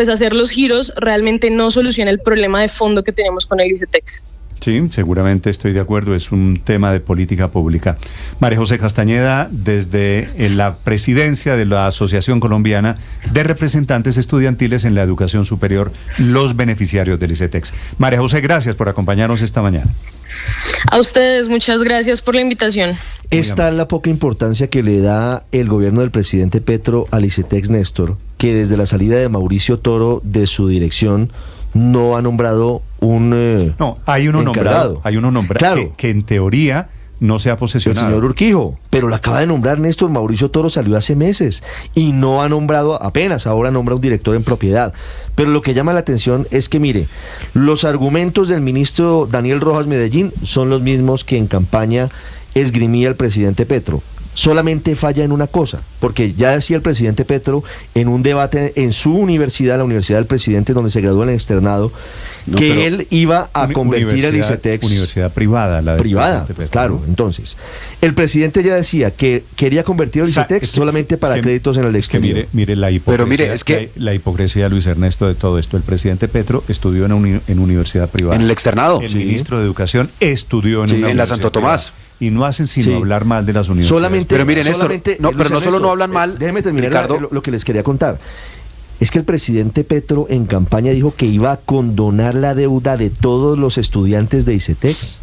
hacer los giros realmente no soluciona el problema de fondo que tenemos con el ICETEX. Sí, seguramente estoy de acuerdo, es un tema de política pública. María José Castañeda, desde la presidencia de la Asociación Colombiana de Representantes Estudiantiles en la Educación Superior, los beneficiarios del ICETEX. María José, gracias por acompañarnos esta mañana. A ustedes, muchas gracias por la invitación. Esta es la poca importancia que le da el gobierno del presidente Petro al ICETEX, Néstor, que desde la salida de Mauricio Toro de su dirección no ha nombrado un no, hay uno encargado. nombrado, hay uno nombrado, claro, que en teoría no se ha posesionado. El señor Urquijo, pero lo acaba de nombrar Néstor. Mauricio Toro salió hace meses y no ha nombrado, apenas ahora nombra un director en propiedad. Pero lo que llama la atención es que, mire, los argumentos del ministro Daniel Rojas Medellín son los mismos que en campaña esgrimía el presidente Petro. Solamente falla en una cosa, porque ya decía el presidente Petro en un debate en su universidad, la Universidad del Presidente, donde se graduó en el externado, que él iba a convertir al ICETEX... Universidad privada, la del privada, Petro, claro. Entonces, el presidente ya decía que quería convertir al ICETEX solamente para créditos en el exterior. Mire la hipocresía, la hipocresía, Luis Ernesto, de todo esto. El presidente Petro estudió en universidad privada. En el externado. El ministro de Educación estudió en la Santo Tomás. Y no hacen sino hablar mal de las universidades. Solamente, pero miren, Néstor, pero no solo no hablan mal. Déjeme terminar Ricardo, lo que les quería contar. Es que el presidente Petro en campaña dijo que iba a condonar la deuda de todos los estudiantes de ICETEX.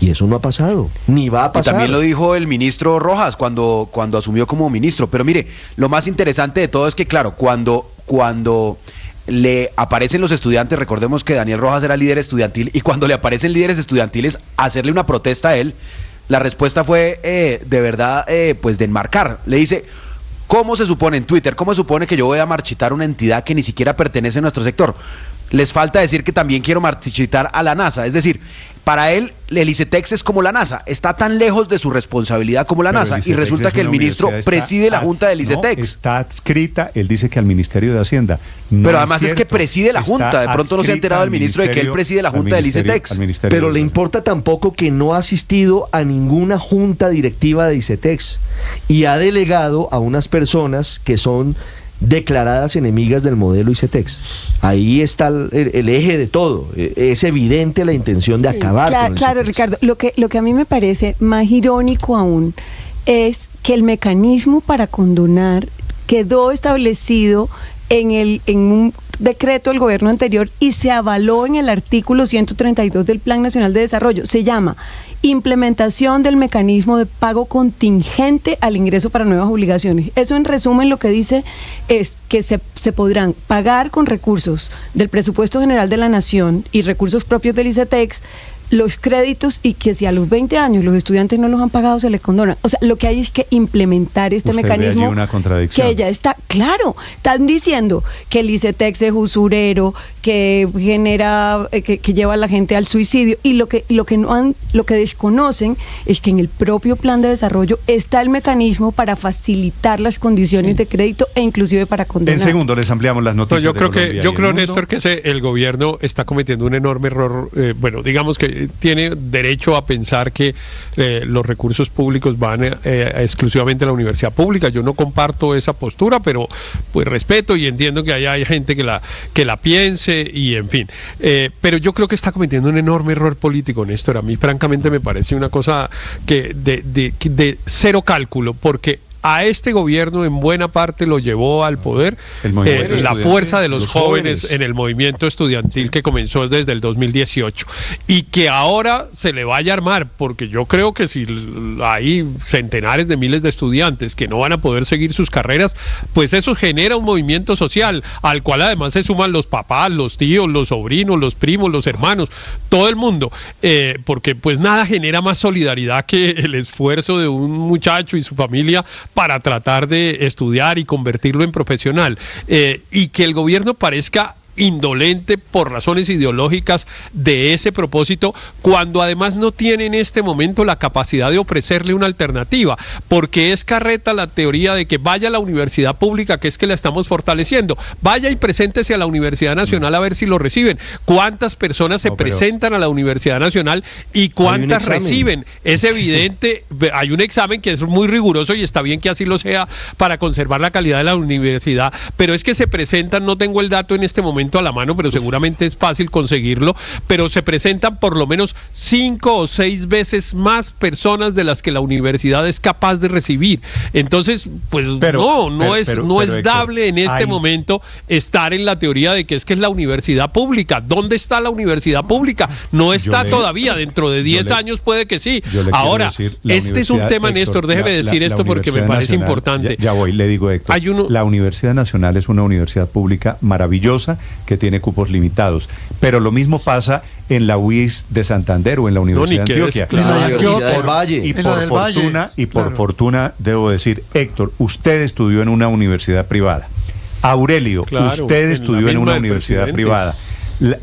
Y eso no ha pasado, ni va a pasar. Y también lo dijo el ministro Rojas cuando asumió como ministro. Pero mire, lo más interesante de todo es que, claro, cuando le aparecen los estudiantes, recordemos que Daniel Rojas era líder estudiantil, y cuando le aparecen líderes estudiantiles a hacerle una protesta a él, la respuesta fue de verdad, pues de enmarcar. Le dice, ¿cómo se supone en Twitter? ¿Cómo se supone que yo voy a marchitar una entidad que ni siquiera pertenece a nuestro sector? Les falta decir que también quiero marchitar a la NASA. Es decir, para él, el ICETEX es como la NASA, está tan lejos de su responsabilidad como la NASA, y resulta que el ministro preside la junta del ICETEX. No, está adscrita, él dice que al Ministerio de Hacienda. No, pero además es que preside la junta, de pronto no se ha enterado el ministro de que él preside la junta del ICETEX. Pero le importa tampoco que no ha asistido a ninguna junta directiva de ICETEX y ha delegado a unas personas que son declaradas enemigas del modelo ICETEX. Ahí está el eje de todo. Es evidente la intención de acabar con el Claro, Ricardo, lo que a mí me parece más irónico aún es que el mecanismo para condonar quedó establecido en un decreto del gobierno anterior y se avaló en el artículo 132 del Plan Nacional de Desarrollo. Se llama implementación del mecanismo de pago contingente al ingreso para nuevas obligaciones. Eso, en resumen, lo que dice es que se podrán pagar con recursos del presupuesto general de la Nación y recursos propios del ICETEX los créditos, y que si a los 20 años los estudiantes no los han pagado, se les condona. O sea, lo que hay es que implementar este mecanismo. Una contradicción. Que ya está, claro, están diciendo que el ICETEX es usurero, que genera, que lleva a la gente al suicidio, y lo que desconocen es que en el propio plan de desarrollo está el mecanismo para facilitar las condiciones de crédito e inclusive para condonar. En segundo les ampliamos las noticias. Pues yo creo, Néstor, que el gobierno está cometiendo un enorme error. Bueno, digamos que tiene derecho a pensar que los recursos públicos van exclusivamente a la universidad pública. Yo no comparto esa postura, pero pues respeto y entiendo que hay gente que la piense, y en fin. Pero yo creo que está cometiendo un enorme error político, Néstor. A mí francamente me parece una cosa que de cero cálculo, porque a este gobierno en buena parte lo llevó al poder la fuerza de los jóvenes en el movimiento estudiantil que comenzó desde el 2018, y que ahora se le vaya a armar, porque yo creo que si hay centenares de miles de estudiantes que no van a poder seguir sus carreras, pues eso genera un movimiento social al cual además se suman los papás, los tíos, los sobrinos, los primos, los hermanos, todo el mundo, porque pues nada genera más solidaridad que el esfuerzo de un muchacho y su familia para tratar de estudiar y convertirlo en profesional, y que el gobierno parezca indolente por razones ideológicas de ese propósito, cuando además no tiene en este momento la capacidad de ofrecerle una alternativa, porque es carreta la teoría de que vaya a la universidad pública, que es que la estamos fortaleciendo, vaya y preséntese a la Universidad Nacional a ver si lo reciben. ¿Cuántas personas se presentan a la Universidad Nacional y cuántas reciben? Es evidente, hay un examen que es muy riguroso y está bien que así lo sea para conservar la calidad de la universidad, pero es que se presentan, no tengo el dato en este momento a la mano, pero seguramente es fácil conseguirlo, pero se presentan por lo menos 5 o 6 veces más personas de las que la universidad es capaz de recibir. Entonces, pues no es dable en este momento estar en la teoría de que es la universidad pública. ¿Dónde está la universidad pública? No está todavía, dentro de 10 años puede que sí. Ahora, este es un tema, Néstor, déjeme decir esto porque me parece importante. Ya voy, le digo, Héctor, la Universidad Nacional es una universidad pública maravillosa que tiene cupos limitados. Pero lo mismo pasa en la UIS de Santander o en la Universidad de Antioquia. Y por fortuna, debo decir, Héctor, usted estudió en una universidad privada. Aurelio, usted estudió en una universidad privada.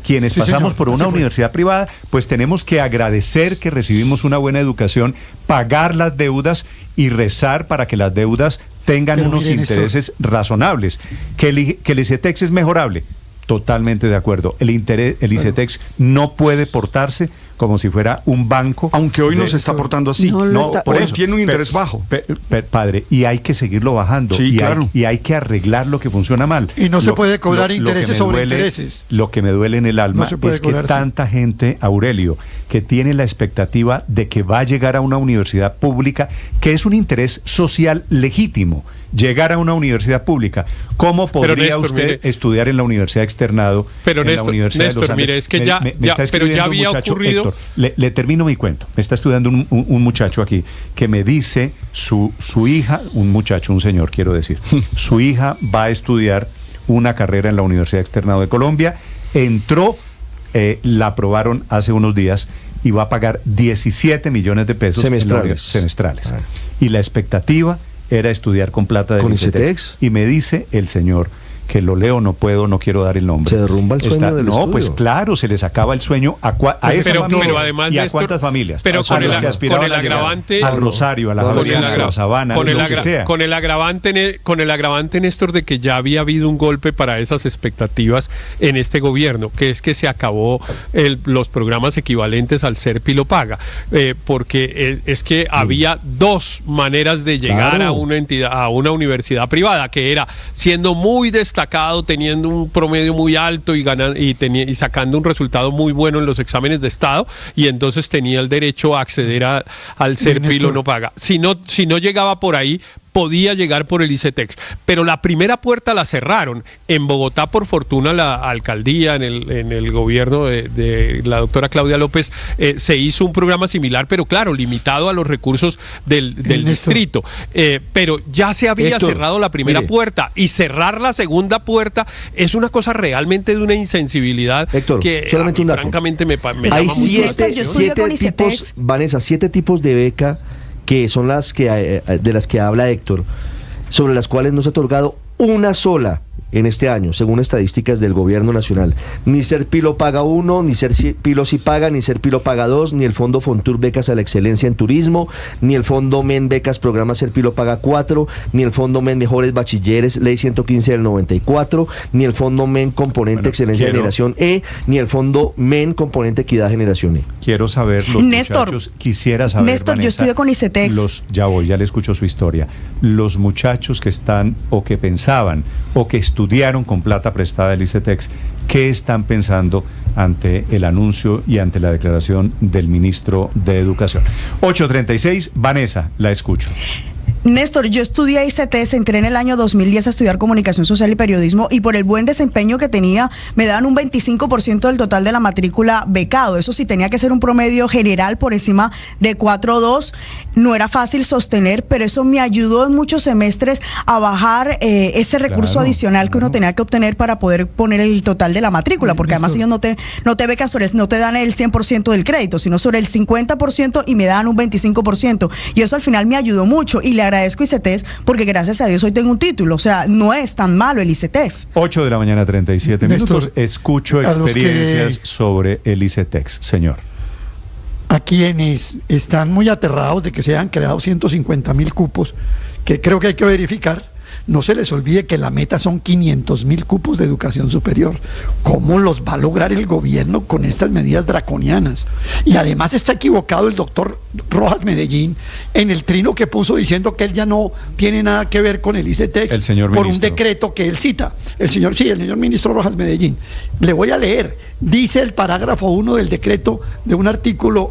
Quienes pasamos por una universidad privada, pues tenemos que agradecer que recibimos una buena educación, pagar las deudas y rezar para que las deudas tengan unos intereses razonables. Que el ICETEX es mejorable. Totalmente de acuerdo. El ICETEX no puede portarse como si fuera un banco. Aunque hoy no se está portando así. Por eso tiene un interés bajo. Padre, y hay que seguirlo bajando. Sí, claro. Y hay que arreglar lo que funciona mal. Y no se puede cobrar intereses sobre intereses. Lo que me duele en el alma es que tanta gente, Aurelio, que tiene la expectativa de que va a llegar a una universidad pública, que es un interés social legítimo, llegar a una universidad pública. ¿Cómo podría usted estudiar en la Universidad Externado? Pero en la Universidad de los Andes? Mire, es que pero ya había ocurrido. Héctor, le termino mi cuento. Me está estudiando un muchacho aquí que me dice su hija, un señor quiero decir, su hija va a estudiar una carrera en la Universidad Externado de Colombia, entró, la aprobaron hace unos días y va a pagar 17 millones de pesos semestrales. Y la expectativa era estudiar con plata del ICETEX. Y me dice el señor, que lo leo, no quiero dar el nombre. ¿Se derrumba el sueño del estudio? No, pues claro, se les acaba el sueño a esa familia. Pero además y a cuántas familias. Pero con el agravante al Rosario, a la Javeriana, a la Sabana, con el agravante, Néstor, de que ya había habido un golpe para esas expectativas en este gobierno, que es que se acabó los programas equivalentes al SERPI lo paga, porque es que había dos maneras de llegar a una entidad, a una universidad privada, que era siendo muy destacado, teniendo un promedio muy alto y sacando un resultado muy bueno en los exámenes de estado, y entonces tenía el derecho a acceder al SERPI lo no paga. Si no llegaba por ahí, podía llegar por el ICETEX, pero la primera puerta la cerraron. En Bogotá, por fortuna, la alcaldía, en el gobierno de la doctora Claudia López, se hizo un programa similar, pero claro, limitado a los recursos del distrito. Pero ya se había cerrado la primera puerta, y cerrar la segunda puerta es una cosa realmente de una insensibilidad que solamente un dato. Francamente me hay llama siete tipos, Vanessa, 7 tipos de beca que son de las que habla Héctor, sobre las cuales no se ha otorgado una sola en este año, según estadísticas del gobierno nacional. Ni SERPI lo paga 1, ni SERPI lo sí paga, ni SERPI lo paga 2, ni el Fondo Fontur Becas a la Excelencia en Turismo, ni el Fondo MEN Becas Programa SERPI lo paga 4, ni el Fondo MEN Mejores Bachilleres Ley 115 del 94, ni el Fondo MEN Componente Excelencia Generación E, ni el Fondo MEN Componente Equidad Generación E. Quiero saber los muchachos, quisiera saber, Néstor, Vanessa, yo estudio con ICETEX. Ya le escucho su historia. Los muchachos que están, o que pensaban, o que estudiaron con plata prestada del ICETEX, ¿qué están pensando ante el anuncio y ante la declaración del ministro de Educación? 8:36, Vanessa, la escucho. Néstor, yo estudié ICETEX, entré en el año 2010 a estudiar Comunicación Social y Periodismo, y por el buen desempeño que tenía me daban un 25% del total de la matrícula becado. Eso sí, tenía que ser un promedio general por encima de 4.2. No era fácil sostener, pero eso me ayudó en muchos semestres a bajar ese recurso adicional que uno tenía que obtener para poder poner el total de la matrícula, porque además ellos no te becan no te dan el 100% del crédito, sino sobre el 50%, y me dan un 25%. Y eso al final me ayudó mucho, y le agradezco a ICETEX porque gracias a Dios hoy tengo un título. O sea, no es tan malo el ICETEX. 8:37 minutos. Escucho experiencias sobre el ICETEX, señor. A quienes están muy aterrados de que se hayan creado 150.000 cupos, que creo que hay que verificar, no se les olvide que la meta son 500.000 cupos de educación superior. ¿Cómo los va a lograr el gobierno con estas medidas draconianas? Y además está equivocado el doctor Rojas Medellín en el trino que puso diciendo que él ya no tiene nada que ver con el ICETEX por un decreto que él cita. El señor ministro Rojas Medellín. Le voy a leer. Dice el parágrafo 1 del decreto, del artículo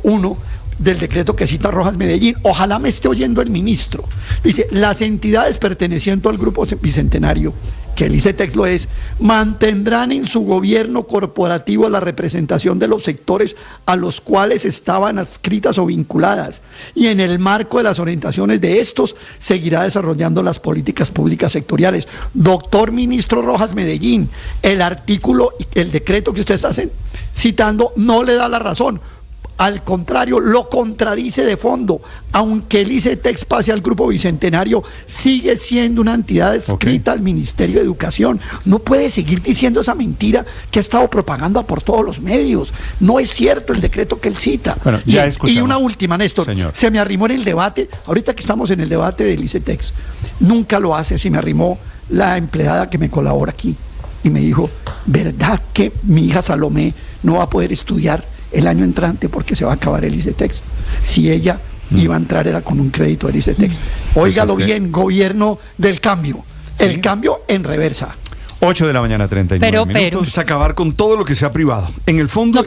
1, del decreto que cita Rojas Medellín. Ojalá me esté oyendo el ministro. Dice: las entidades pertenecientes al Grupo Bicentenario porque el ICETEX lo es, mantendrán en su gobierno corporativo la representación de los sectores a los cuales estaban adscritas o vinculadas, y en el marco de las orientaciones de estos seguirá desarrollando las políticas públicas sectoriales. Doctor Ministro Rojas Medellín, el artículo, el decreto que usted está citando no le da la razón. Al contrario, lo contradice de fondo. Aunque el ICETEX pase al Grupo Bicentenario, sigue siendo una entidad adscrita al Ministerio de Educación. No puede seguir diciendo esa mentira que ha estado propagando por todos los medios. No es cierto el decreto que él cita. Bueno, y una última, Néstor. Señor. Se me arrimó en el debate, ahorita que estamos en el debate del ICETEX, nunca lo hace, se me arrimó la empleada que me colabora aquí y me dijo, ¿verdad que mi hija Salomé no va a poder estudiar el año entrante porque se va a acabar el ICETEX? Si ella iba a entrar era con un crédito del ICETEX. Óigalo bien, gobierno del cambio. El cambio en reversa. 8 de la mañana, 39 minutos. Es acabar con todo lo que sea privado. En el fondo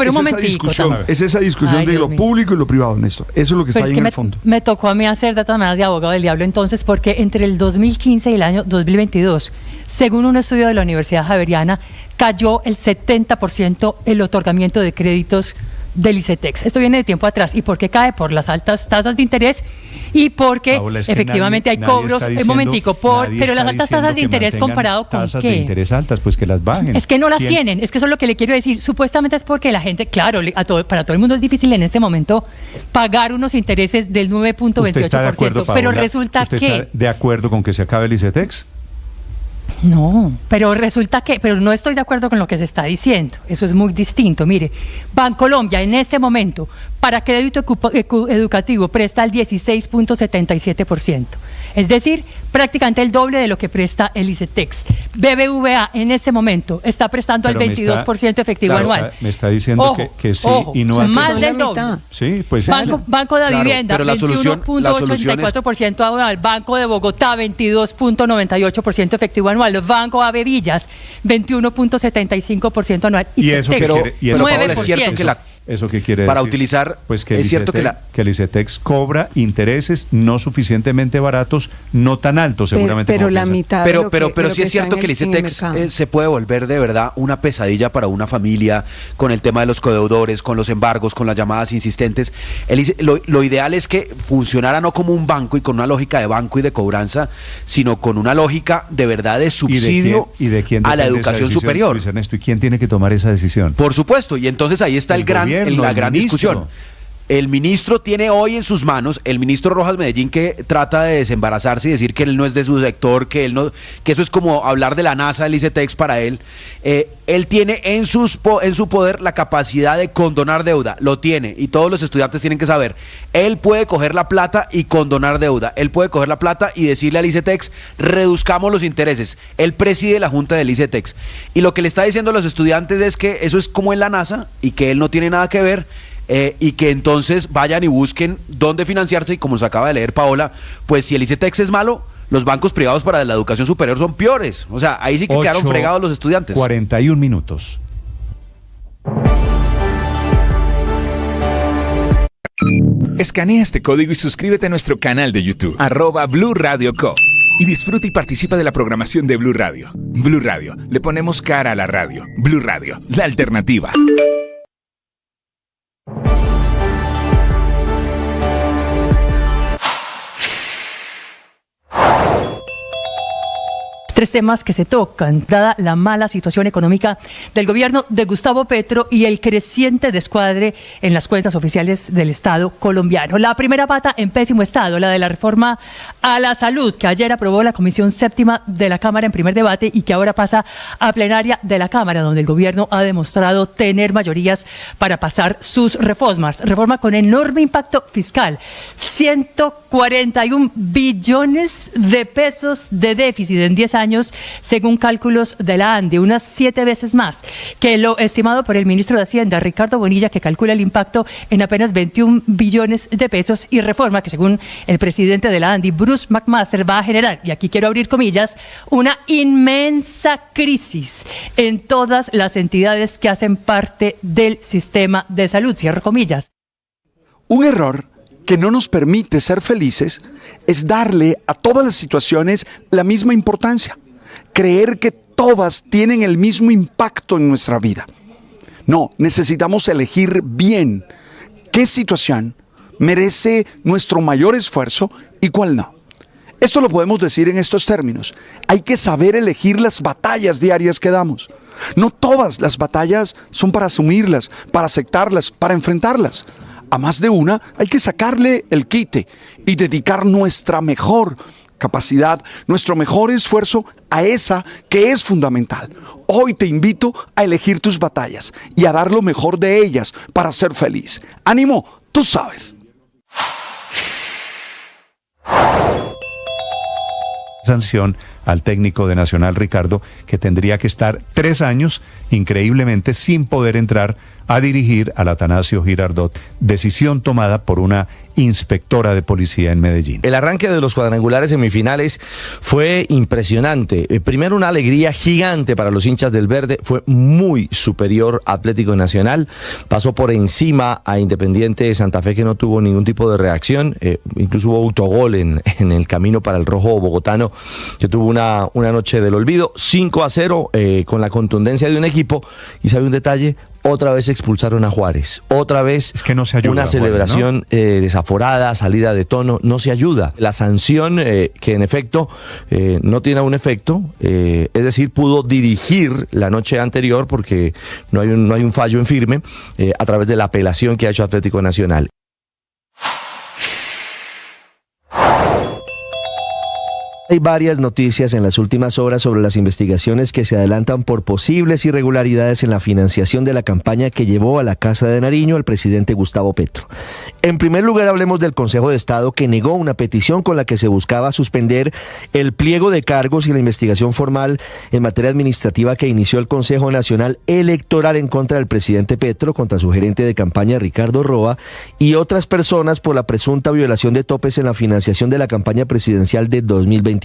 es esa discusión de lo público y lo privado, Néstor. Eso es lo que está ahí en el fondo. Me tocó a mí hacer de todas maneras de abogado del diablo entonces, porque entre el 2015 y el año 2022, según un estudio de la Universidad Javeriana, cayó el 70% el otorgamiento de créditos del ICETEX. Esto viene de tiempo atrás. ¿Y por qué cae? Por las altas tasas de interés y porque Paola, efectivamente hay cobros, pero las altas tasas de interés comparado con tasas de interés altas, pues que las bajen. Es que no las tienen, es que eso es lo que le quiero decir. Supuestamente es porque la gente, claro, para todo el mundo es difícil en este momento pagar unos intereses del 9.28%, pero resulta ¿Usted está de acuerdo con que se acabe el ICETEX? No, pero resulta pero no estoy de acuerdo con lo que se está diciendo. Eso es muy distinto. Mire, Bancolombia en este momento para crédito educativo presta el 16.77%. Es decir, prácticamente el doble de lo que presta el ICETEX. BBVA en este momento está prestando el 22% efectivo anual. Me está diciendo que sí y no más del doble. Sí, pues Banco de Vivienda, 21.84% anual. Banco de Bogotá, 22.98% efectivo anual. Banco AB Villas, 21.75% anual. Y eso pero es cierto que ¿Eso qué quiere para decir? Utilizar, pues que es cierto que el ICETEX cobra intereses no suficientemente baratos, no tan altos seguramente. Pero la mitad. Pero sí es cierto que el ICETEX se puede volver de verdad una pesadilla para una familia con el tema de los codeudores, con los embargos, con las llamadas insistentes. Lo ideal es que funcionara no como un banco y con una lógica de banco y de cobranza, sino con una lógica de verdad de subsidio a la educación superior. Luis Ernesto, ¿y quién tiene que tomar esa decisión? Por supuesto, y entonces ahí está la gran discusión. El ministro tiene hoy en sus manos, el ministro Rojas Medellín, que trata de desembarazarse y decir que él no es de su sector, que eso es como hablar de la NASA del ICETEX para él. Él tiene en su poder la capacidad de condonar deuda, lo tiene, y todos los estudiantes tienen que saber. Él puede coger la plata y condonar deuda, él puede coger la plata y decirle al ICETEX, reduzcamos los intereses. Él preside la junta del ICETEX. Y lo que le está diciendo a los estudiantes es que eso es como en la NASA y que él no tiene nada que ver. Y que entonces vayan y busquen dónde financiarse, y como nos acaba de leer Paola, pues si el ICETEX es malo, los bancos privados para la educación superior son peores. O sea, ahí sí que quedaron fregados los estudiantes. 41 minutos. Escanea este código y suscríbete a nuestro canal de YouTube, @Blue Radio Co. Y disfruta y participa de la programación de Blue Radio. Blue Radio, le ponemos cara a la radio. Blue Radio, la alternativa. Tres temas que se tocan, dada la mala situación económica del gobierno de Gustavo Petro y el creciente descuadre en las cuentas oficiales del Estado colombiano. La primera pata en pésimo estado, la de la reforma a la salud, que ayer aprobó la Comisión Séptima de la Cámara en primer debate y que ahora pasa a plenaria de la Cámara, donde el gobierno ha demostrado tener mayorías para pasar sus reformas. Reforma con enorme impacto fiscal, 141 billones de pesos de déficit en 10 años, según cálculos de la ANDI, unas 7 veces más que lo estimado por el ministro de Hacienda, Ricardo Bonilla, que calcula el impacto en apenas 21 billones de pesos, y reforma que, según el presidente de la ANDI, Bruce McMaster, va a generar, y aquí quiero abrir comillas, una inmensa crisis en todas las entidades que hacen parte del sistema de salud, cierro comillas. Un error que no nos permite ser felices es darle a todas las situaciones la misma importancia. Creer que todas tienen el mismo impacto en nuestra vida. No, necesitamos elegir bien qué situación merece nuestro mayor esfuerzo y cuál no. Esto lo podemos decir en estos términos. Hay que saber elegir las batallas diarias que damos. No todas las batallas son para asumirlas, para aceptarlas, para enfrentarlas. A más de una hay que sacarle el quite y dedicar nuestra mejor capacidad, nuestro mejor esfuerzo a esa que es fundamental. Hoy te invito a elegir tus batallas y a dar lo mejor de ellas para ser feliz. ¡Ánimo! Tú sabes. Sanción al técnico de Nacional, Ricardo, que tendría que estar 3 años, increíblemente, sin poder entrar a dirigir al Atanasio Girardot, decisión tomada por una inspectora de policía en Medellín. El arranque de los cuadrangulares semifinales fue impresionante. Primero, una alegría gigante para los hinchas del Verde. Fue muy superior a Atlético Nacional. Pasó por encima a Independiente de Santa Fe, que no tuvo ningún tipo de reacción. Incluso hubo autogol en el camino para el rojo bogotano, que tuvo una noche del olvido. 5-0 con la contundencia de un equipo. ¿Y sabe un detalle? Otra vez expulsaron a Juárez, otra vez es que no se ayuda, una celebración Juárez, ¿no? Desaforada, salida de tono, no se ayuda. La sanción, que en efecto no tiene un efecto, es decir, pudo dirigir la noche anterior porque no hay un fallo en firme a través de la apelación que ha hecho Atlético Nacional. Hay varias noticias en las últimas horas sobre las investigaciones que se adelantan por posibles irregularidades en la financiación de la campaña que llevó a la Casa de Nariño al presidente Gustavo Petro. En primer lugar, hablemos del Consejo de Estado, que negó una petición con la que se buscaba suspender el pliego de cargos y la investigación formal en materia administrativa que inició el Consejo Nacional Electoral en contra del presidente Petro, contra su gerente de campaña Ricardo Roa y otras personas por la presunta violación de topes en la financiación de la campaña presidencial de 2022.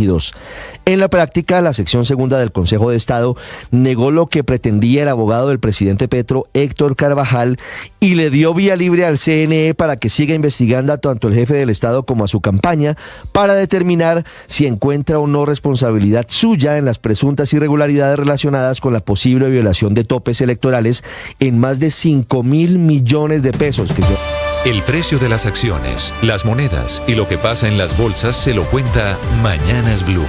En la práctica, la sección segunda del Consejo de Estado negó lo que pretendía el abogado del presidente Petro, Héctor Carvajal, y le dio vía libre al CNE para que siga investigando a tanto el jefe del Estado como a su campaña para determinar si encuentra o no responsabilidad suya en las presuntas irregularidades relacionadas con la posible violación de topes electorales en más de 5.000 millones de pesos que se... El precio de las acciones, las monedas y lo que pasa en las bolsas se lo cuenta Mañanas Blue.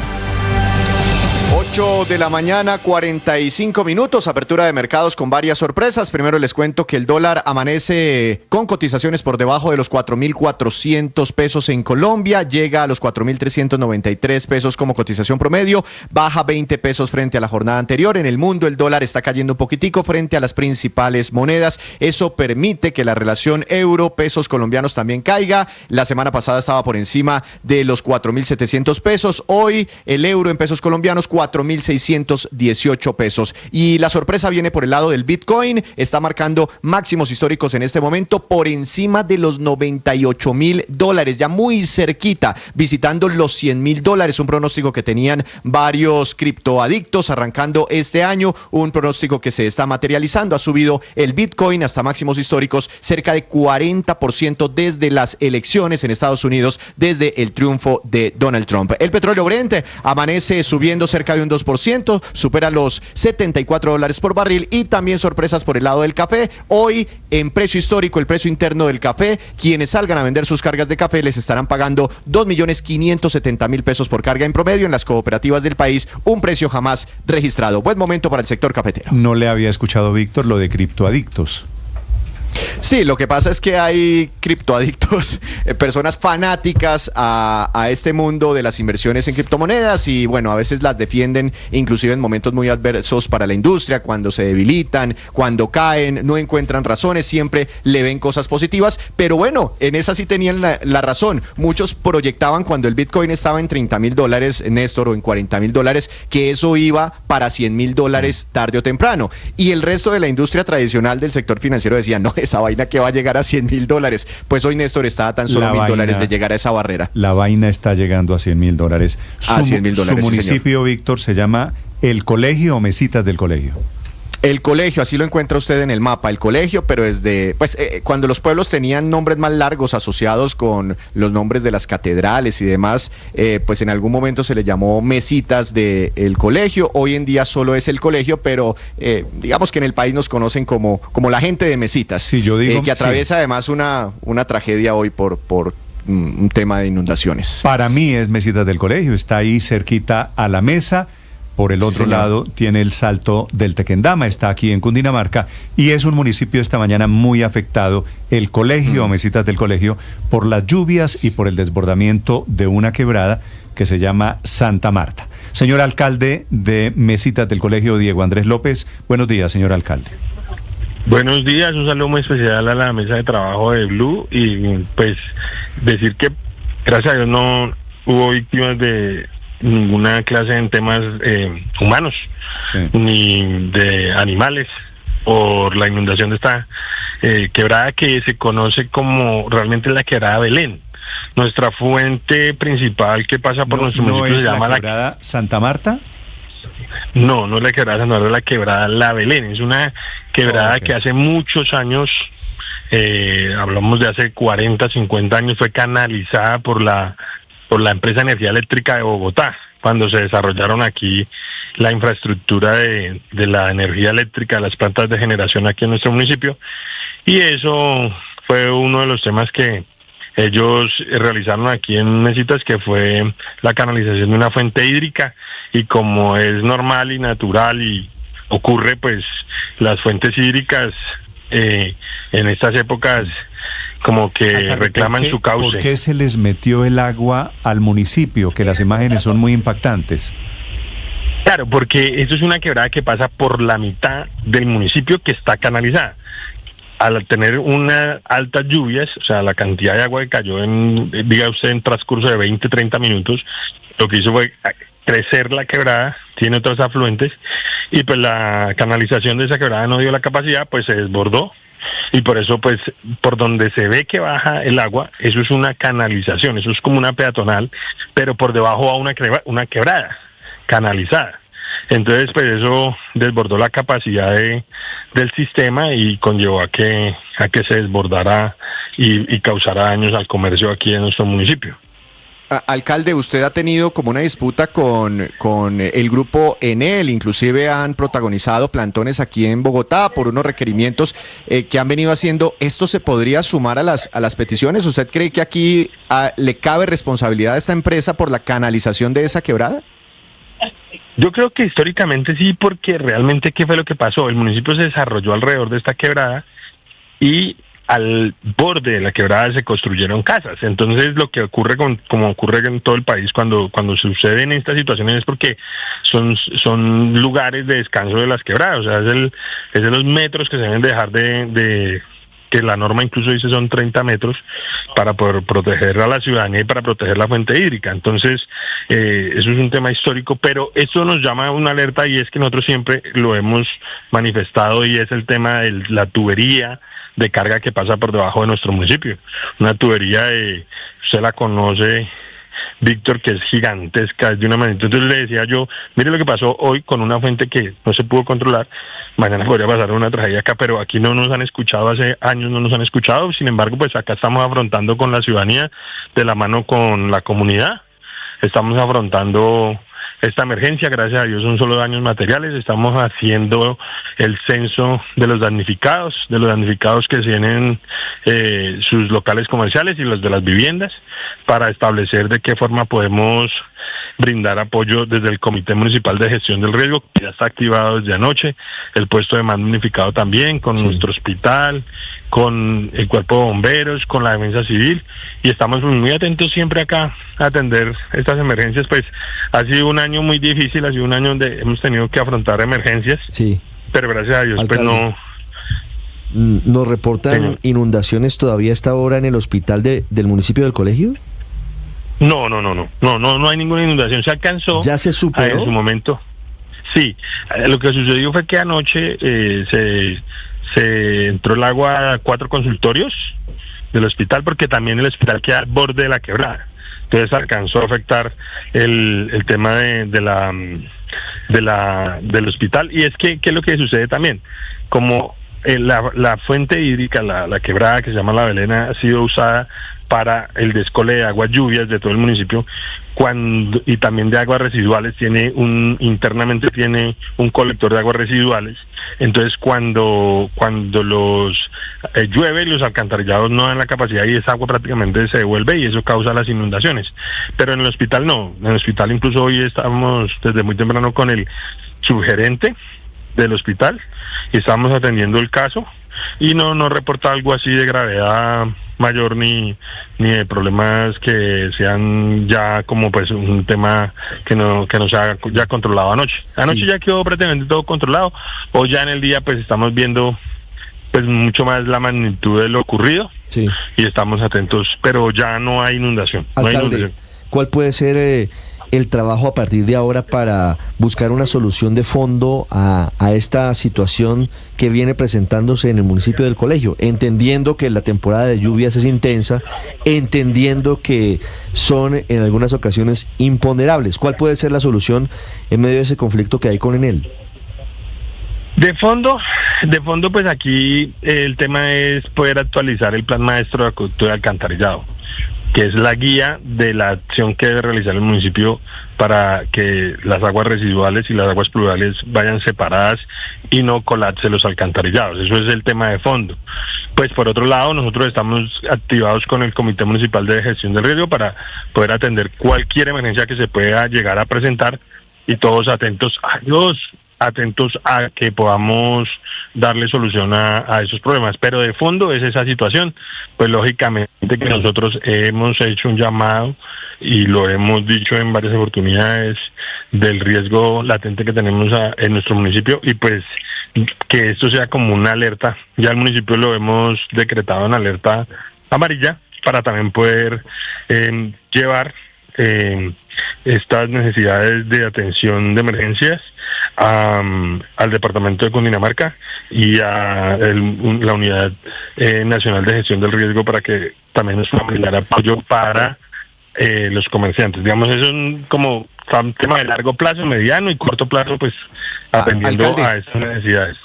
8 de la mañana, 45 minutos, apertura de mercados con varias sorpresas. Primero les cuento que el dólar amanece con cotizaciones por debajo de los 4.400 pesos en Colombia, llega a los 4.393 pesos como cotización promedio, baja 20 pesos frente a la jornada anterior. En el mundo el dólar está cayendo un poquitico frente a las principales monedas, eso permite que la relación euro-pesos colombianos también caiga. La semana pasada estaba por encima de los 4.700 pesos, hoy el euro en pesos colombianos 4.618 pesos. Y la sorpresa viene por el lado del Bitcoin, está marcando máximos históricos en este momento por encima de los $98,000, ya muy cerquita, visitando los $100,000, un pronóstico que tenían varios criptoadictos arrancando este año, un pronóstico que se está materializando. Ha subido el Bitcoin hasta máximos históricos, cerca de 40% desde las elecciones en Estados Unidos, desde el triunfo de Donald Trump. El petróleo Brent amanece subiendo cerca de un 2%, supera los $74 por barril. Y también sorpresas por el lado del café. Hoy, en precio histórico, el precio interno del café, quienes salgan a vender sus cargas de café les estarán pagando 2.570.000 pesos por carga en promedio en las cooperativas del país, un precio jamás registrado. Buen momento para el sector cafetero. No le había escuchado, Víctor, lo de criptoadictos. Sí, lo que pasa es que hay criptoadictos, personas fanáticas a este mundo de las inversiones en criptomonedas y bueno, a veces las defienden inclusive en momentos muy adversos para la industria, cuando se debilitan, cuando caen, no encuentran razones, siempre le ven cosas positivas, pero bueno, en esa sí tenían la razón. Muchos proyectaban cuando el Bitcoin estaba en $30,000, Néstor, o en $40,000, que eso iba para $100,000 tarde o temprano, y el resto de la industria tradicional del sector financiero decía, no, esa vaina que va a llegar a $100,000. Pues hoy Néstor está a tan solo $1,000 de llegar a esa barrera. La vaina está llegando a $100,000. A $100,000. Su municipio, sí, Víctor, se llama El Colegio o Mesitas del Colegio. El colegio, así lo encuentra usted en el mapa, el colegio, pero desde, pues, cuando los pueblos tenían nombres más largos asociados con los nombres de las catedrales y demás, pues en algún momento se le llamó mesitas del colegio. Hoy en día solo es el colegio, pero digamos que en el país nos conocen como la gente de mesitas. Sí, yo digo, que atraviesa además una tragedia hoy por un tema de inundaciones. Para mí es Mesitas del Colegio, está ahí cerquita a la mesa. Por el otro lado tiene el Salto del Tequendama, está aquí en Cundinamarca, y es un municipio esta mañana muy afectado, el colegio, Mesitas del Colegio, por las lluvias y por el desbordamiento de una quebrada que se llama Santa Marta. Señor alcalde de Mesitas del Colegio, Diego Andrés López, buenos días, señor alcalde. Buenos días, un saludo muy especial a la mesa de trabajo de Blue, y pues decir que gracias a Dios no hubo víctimas de ninguna clase en temas humanos, ni de animales, por la inundación de esta quebrada que se conoce como realmente la quebrada Belén. Nuestra fuente principal que pasa por nuestro municipio se llama la quebrada Santa Marta. No es la quebrada Santa Marta, es la quebrada La Belén. Es una quebrada que hace muchos años, hablamos de hace 40, 50 años, fue canalizada por la empresa Energía Eléctrica de Bogotá, cuando se desarrollaron aquí la infraestructura de la energía eléctrica, las plantas de generación aquí en nuestro municipio, y eso fue uno de los temas que ellos realizaron aquí en Mesitas, que fue la canalización de una fuente hídrica, y como es normal y natural y ocurre, pues las fuentes hídricas en estas épocas como que reclaman su cauce. ¿Por qué se les metió el agua al municipio? Que las imágenes son muy impactantes. Claro, porque esto es una quebrada que pasa por la mitad del municipio que está canalizada. Al tener unas altas lluvias, o sea, la cantidad de agua que cayó diga usted, en transcurso de 20, 30 minutos, lo que hizo fue crecer la quebrada, tiene otros afluentes, y pues la canalización de esa quebrada no dio la capacidad, pues se desbordó. Y por eso, pues, por donde se ve que baja el agua, eso es una canalización, eso es como una peatonal, pero por debajo va una quebrada canalizada. Entonces, pues eso desbordó la capacidad del sistema y conllevó a que se desbordara y causara daños al comercio aquí en nuestro municipio. Alcalde, usted ha tenido como una disputa con el grupo Enel, inclusive han protagonizado plantones aquí en Bogotá por unos requerimientos que han venido haciendo. ¿Esto se podría sumar a las peticiones? ¿Usted cree que aquí le cabe responsabilidad a esta empresa por la canalización de esa quebrada? Yo creo que históricamente sí, porque realmente ¿qué fue lo que pasó? El municipio se desarrolló alrededor de esta quebrada y al borde de la quebrada se construyeron casas. Entonces lo que ocurre como ocurre en todo el país cuando suceden estas situaciones es porque son lugares de descanso de las quebradas. O sea, es de los metros que se deben dejar de que la norma incluso dice son 30 metros para poder proteger a la ciudadanía y para proteger la fuente hídrica. Entonces, eso es un tema histórico, pero esto nos llama a una alerta, y es que nosotros siempre lo hemos manifestado, y es el tema de la tubería de carga que pasa por debajo de nuestro municipio. Una tubería, usted la conoce, Víctor, que es gigantesca, es de una magnitud. Entonces le decía yo, mire lo que pasó hoy con una fuente que no se pudo controlar, mañana podría pasar una tragedia acá, pero aquí no nos han escuchado, hace años no nos han escuchado. Sin embargo, pues acá estamos afrontando con la ciudadanía, de la mano con la comunidad, estamos afrontando esta emergencia. Gracias a Dios son solo daños materiales. Estamos haciendo el censo de los damnificados que tienen sus locales comerciales y los de las viviendas, para establecer de qué forma podemos brindar apoyo desde el Comité Municipal de Gestión del Riesgo, que ya está activado desde anoche, el puesto de mando unificado también, con nuestro hospital, con el Cuerpo de Bomberos, con la Defensa Civil, y estamos muy atentos siempre acá a atender estas emergencias. Pues ha sido un año muy difícil, ha sido un año donde hemos tenido que afrontar emergencias, pero gracias a Dios, alcalde, pues no. ¿Nos reportan inundaciones todavía a esta hora en el hospital del municipio del colegio? No hay ninguna inundación. Se alcanzó. ¿Ya se superó? En su momento. Sí, lo que sucedió fue que anoche se entró el agua a 4 consultorios del hospital, porque también el hospital queda al borde de la quebrada. Entonces alcanzó a afectar el tema de del hospital. Y es que, ¿qué es lo que sucede también? Como la fuente hídrica, la quebrada que se llama La Velena, ha sido usada para el descole de aguas lluvias de todo el municipio, y también de aguas residuales, internamente tiene un colector de aguas residuales. Entonces cuando llueve, los alcantarillados no dan la capacidad y esa agua prácticamente se devuelve y eso causa las inundaciones. Pero en el hospital no, en el hospital incluso hoy estamos desde muy temprano con el subgerente del hospital y estamos atendiendo el caso y no reporta algo así de gravedad mayor ni de problemas que sean ya como pues un tema que no se ha ya controlado anoche ya quedó prácticamente todo controlado. Hoy ya en el día pues estamos viendo pues mucho más la magnitud de lo ocurrido y estamos atentos, pero ya no hay inundación. Alcalde, ¿cuál puede ser el trabajo a partir de ahora para buscar una solución de fondo a esta situación que viene presentándose en el municipio del Colegio, entendiendo que la temporada de lluvias es intensa, entendiendo que son en algunas ocasiones imponderables? ¿Cuál puede ser la solución en medio de ese conflicto que hay con Enel? De fondo, pues aquí el tema es poder actualizar el plan maestro de acueducto y alcantarillado, que es la guía de la acción que debe realizar el municipio para que las aguas residuales y las aguas pluviales vayan separadas y no colapse los alcantarillados. Eso es el tema de fondo. Pues por otro lado, nosotros estamos activados con el Comité Municipal de Gestión del Riesgo para poder atender cualquier emergencia que se pueda llegar a presentar y todos atentos a que podamos darle solución a esos problemas. Pero de fondo es esa situación, pues lógicamente que nosotros hemos hecho un llamado y lo hemos dicho en varias oportunidades del riesgo latente que tenemos en nuestro municipio y pues que esto sea como una alerta. Ya el municipio lo hemos decretado en alerta amarilla para también poder llevar estas necesidades de atención de emergencias al departamento de Cundinamarca y a la Unidad Nacional de Gestión del Riesgo para que también nos puedan brindar apoyo para los comerciantes. Digamos, eso es como un tema de largo plazo, mediano y corto plazo, pues atendiendo a estas necesidades.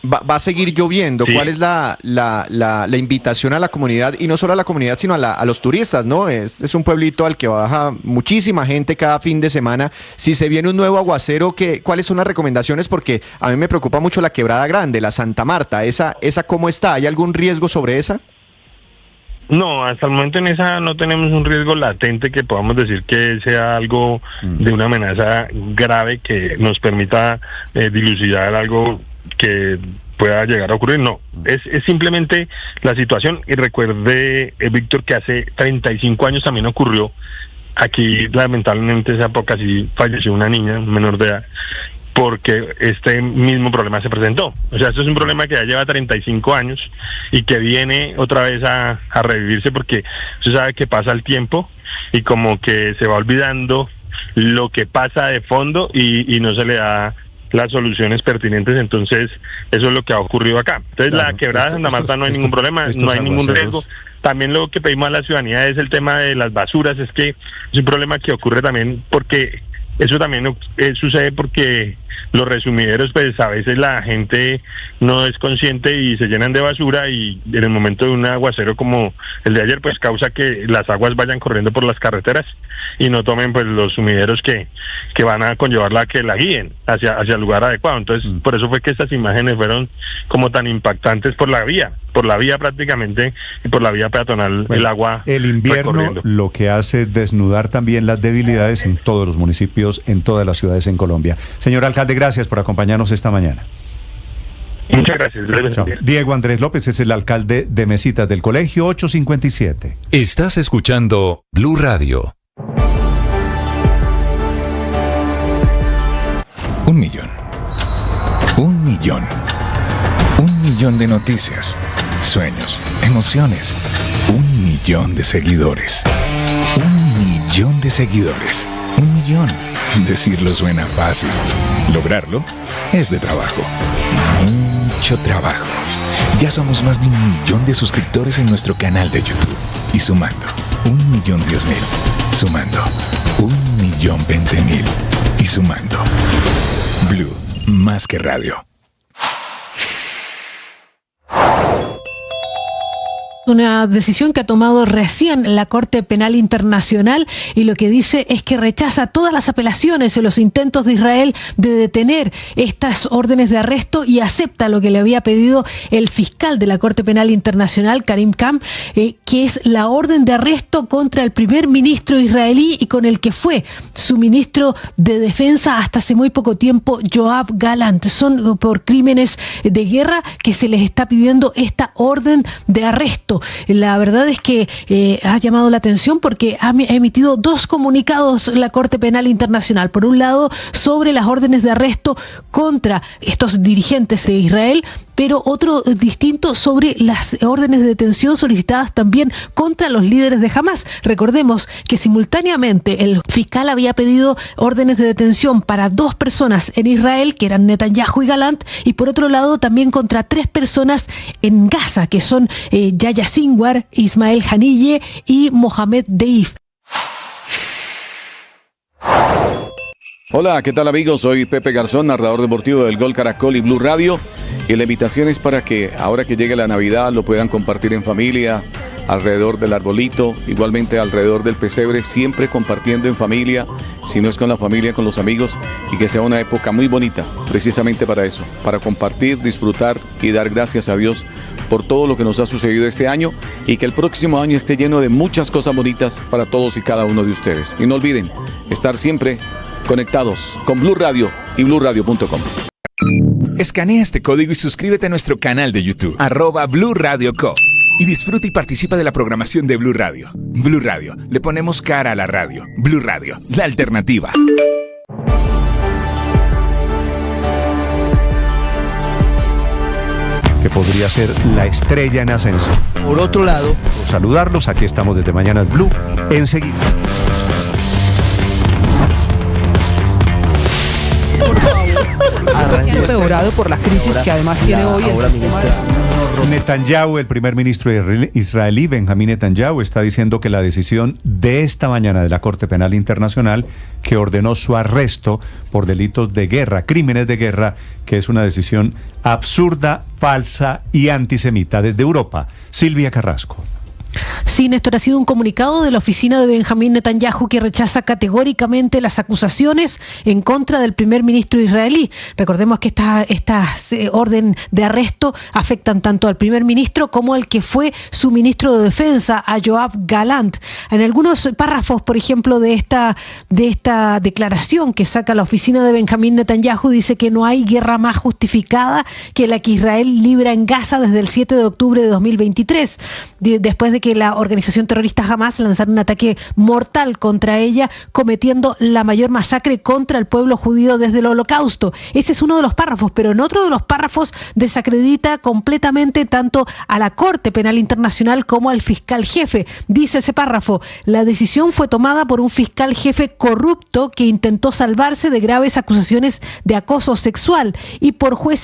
Va a seguir lloviendo. Sí. ¿Cuál es la invitación a la comunidad? Y no solo a la comunidad, sino a los turistas, ¿no? Es un pueblito al que baja muchísima gente cada fin de semana. Si se viene un nuevo aguacero, ¿cuáles son las recomendaciones? Porque a mí me preocupa mucho la Quebrada Grande, la Santa Marta. ¿Esa cómo está? ¿Hay algún riesgo sobre esa? No, hasta el momento en esa no tenemos un riesgo latente que podamos decir que sea algo de una amenaza grave que nos permita dilucidar algo que pueda llegar a ocurrir. No, es simplemente la situación. Y recuerde, Víctor, que hace 35 años también ocurrió aquí, lamentablemente esa época sí falleció una niña menor de edad porque este mismo problema se presentó. O sea, esto es un problema que ya lleva 35 años y que viene otra vez a revivirse porque usted sabe que pasa el tiempo y como que se va olvidando lo que pasa de fondo y no se le da las soluciones pertinentes. Entonces eso es lo que ha ocurrido acá. Entonces la Quebrada de Santa Marta no hay ningún problema, no hay ningún riesgo. También lo que pedimos a la ciudadanía es el tema de las basuras. Es que es un problema que ocurre también porque eso también sucede porque los resumideros, pues a veces la gente no es consciente y se llenan de basura y en el momento de un aguacero como el de ayer, pues causa que las aguas vayan corriendo por las carreteras y no tomen pues los sumideros que van a conllevarla, que la guíen hacia el lugar adecuado. Entonces por eso fue que estas imágenes fueron como tan impactantes por la vía prácticamente y por la vía peatonal. Bueno, el agua, el invierno lo que hace es desnudar también las debilidades en todos los municipios, en todas las ciudades en Colombia. Señor alcalde, gracias por acompañarnos esta mañana. Muchas gracias. Diego Andrés López es el alcalde de Mesitas del Colegio 857. Estás escuchando Blue Radio. 1 millón. 1 millón. 1 millón de noticias, sueños, emociones. 1 millón de seguidores. 1 millón de seguidores. 1 millón. Decirlo suena fácil. Lograrlo es de trabajo. Mucho trabajo. Ya somos más de 1 millón de suscriptores en nuestro canal de YouTube. Y sumando, 1.010.000. Sumando, 1.020.000. Y sumando. Blue, más que radio. Una decisión que ha tomado recién la Corte Penal Internacional y lo que dice es que rechaza todas las apelaciones en los intentos de Israel de detener estas órdenes de arresto y acepta lo que le había pedido el fiscal de la Corte Penal Internacional, Karim Khan, que es la orden de arresto contra el primer ministro israelí y con el que fue su ministro de Defensa hasta hace muy poco tiempo, Yoav Gallant. Son por crímenes de guerra que se les está pidiendo esta orden de arresto. La verdad es que ha llamado la atención porque ha emitido dos comunicados la Corte Penal Internacional. Por un lado, sobre las órdenes de arresto contra estos dirigentes de Israel, pero otro distinto sobre las órdenes de detención solicitadas también contra los líderes de Hamas. Recordemos que simultáneamente el fiscal había pedido órdenes de detención para 2 personas en Israel, que eran Netanyahu y Gallant, y por otro lado también contra 3 personas en Gaza, que son Yahya Sinwar, Ismael Haniyeh y Mohamed Deif. Hola, ¿qué tal amigos? Soy Pepe Garzón, narrador deportivo del Gol Caracol y Blue Radio. Y la invitación es para que ahora que llegue la Navidad lo puedan compartir en familia, alrededor del arbolito, igualmente alrededor del pesebre, siempre compartiendo en familia, si no es con la familia, con los amigos, y que sea una época muy bonita, precisamente para eso, para compartir, disfrutar y dar gracias a Dios por todo lo que nos ha sucedido este año y que el próximo año esté lleno de muchas cosas bonitas para todos y cada uno de ustedes. Y no olviden estar siempre conectados con Blue Radio y BlueRadio.com. Escanea este código y suscríbete a nuestro canal de YouTube, @Blue Radio Co. Y disfruta y participa de la programación de Blue Radio. Blue Radio, le ponemos cara a la radio. Blue Radio, la alternativa. Que podría ser la estrella en ascenso. Por otro lado, saludarlos, aquí estamos desde Mañanas Blue, enseguida. Ha empeorado por la crisis que además tiene hoy el sistema de... Netanyahu, el primer ministro israelí, Benjamín Netanyahu, está diciendo que la decisión de esta mañana de la Corte Penal Internacional, que ordenó su arresto por delitos de guerra, crímenes de guerra, que es una decisión absurda, falsa y antisemita. Desde Europa, Silvia Carrasco. Sí, Néstor, ha sido un comunicado de la oficina de Benjamín Netanyahu que rechaza categóricamente las acusaciones en contra del primer ministro israelí. Recordemos que estas orden de arresto afectan tanto al primer ministro como al que fue su ministro de Defensa, a Yoav Gallant. En algunos párrafos, por ejemplo, de esta declaración que saca la oficina de Benjamín Netanyahu, dice que no hay guerra más justificada que la que Israel libra en Gaza desde el 7 de octubre de 2023, después de que la organización terrorista Hamas lanzara un ataque mortal contra ella, cometiendo la mayor masacre contra el pueblo judío desde el Holocausto. Ese es uno de los párrafos, pero en otro de los párrafos desacredita completamente tanto a la Corte Penal Internacional como al fiscal jefe. Dice ese párrafo: la decisión fue tomada por un fiscal jefe corrupto que intentó salvarse de graves acusaciones de acoso sexual y por jueces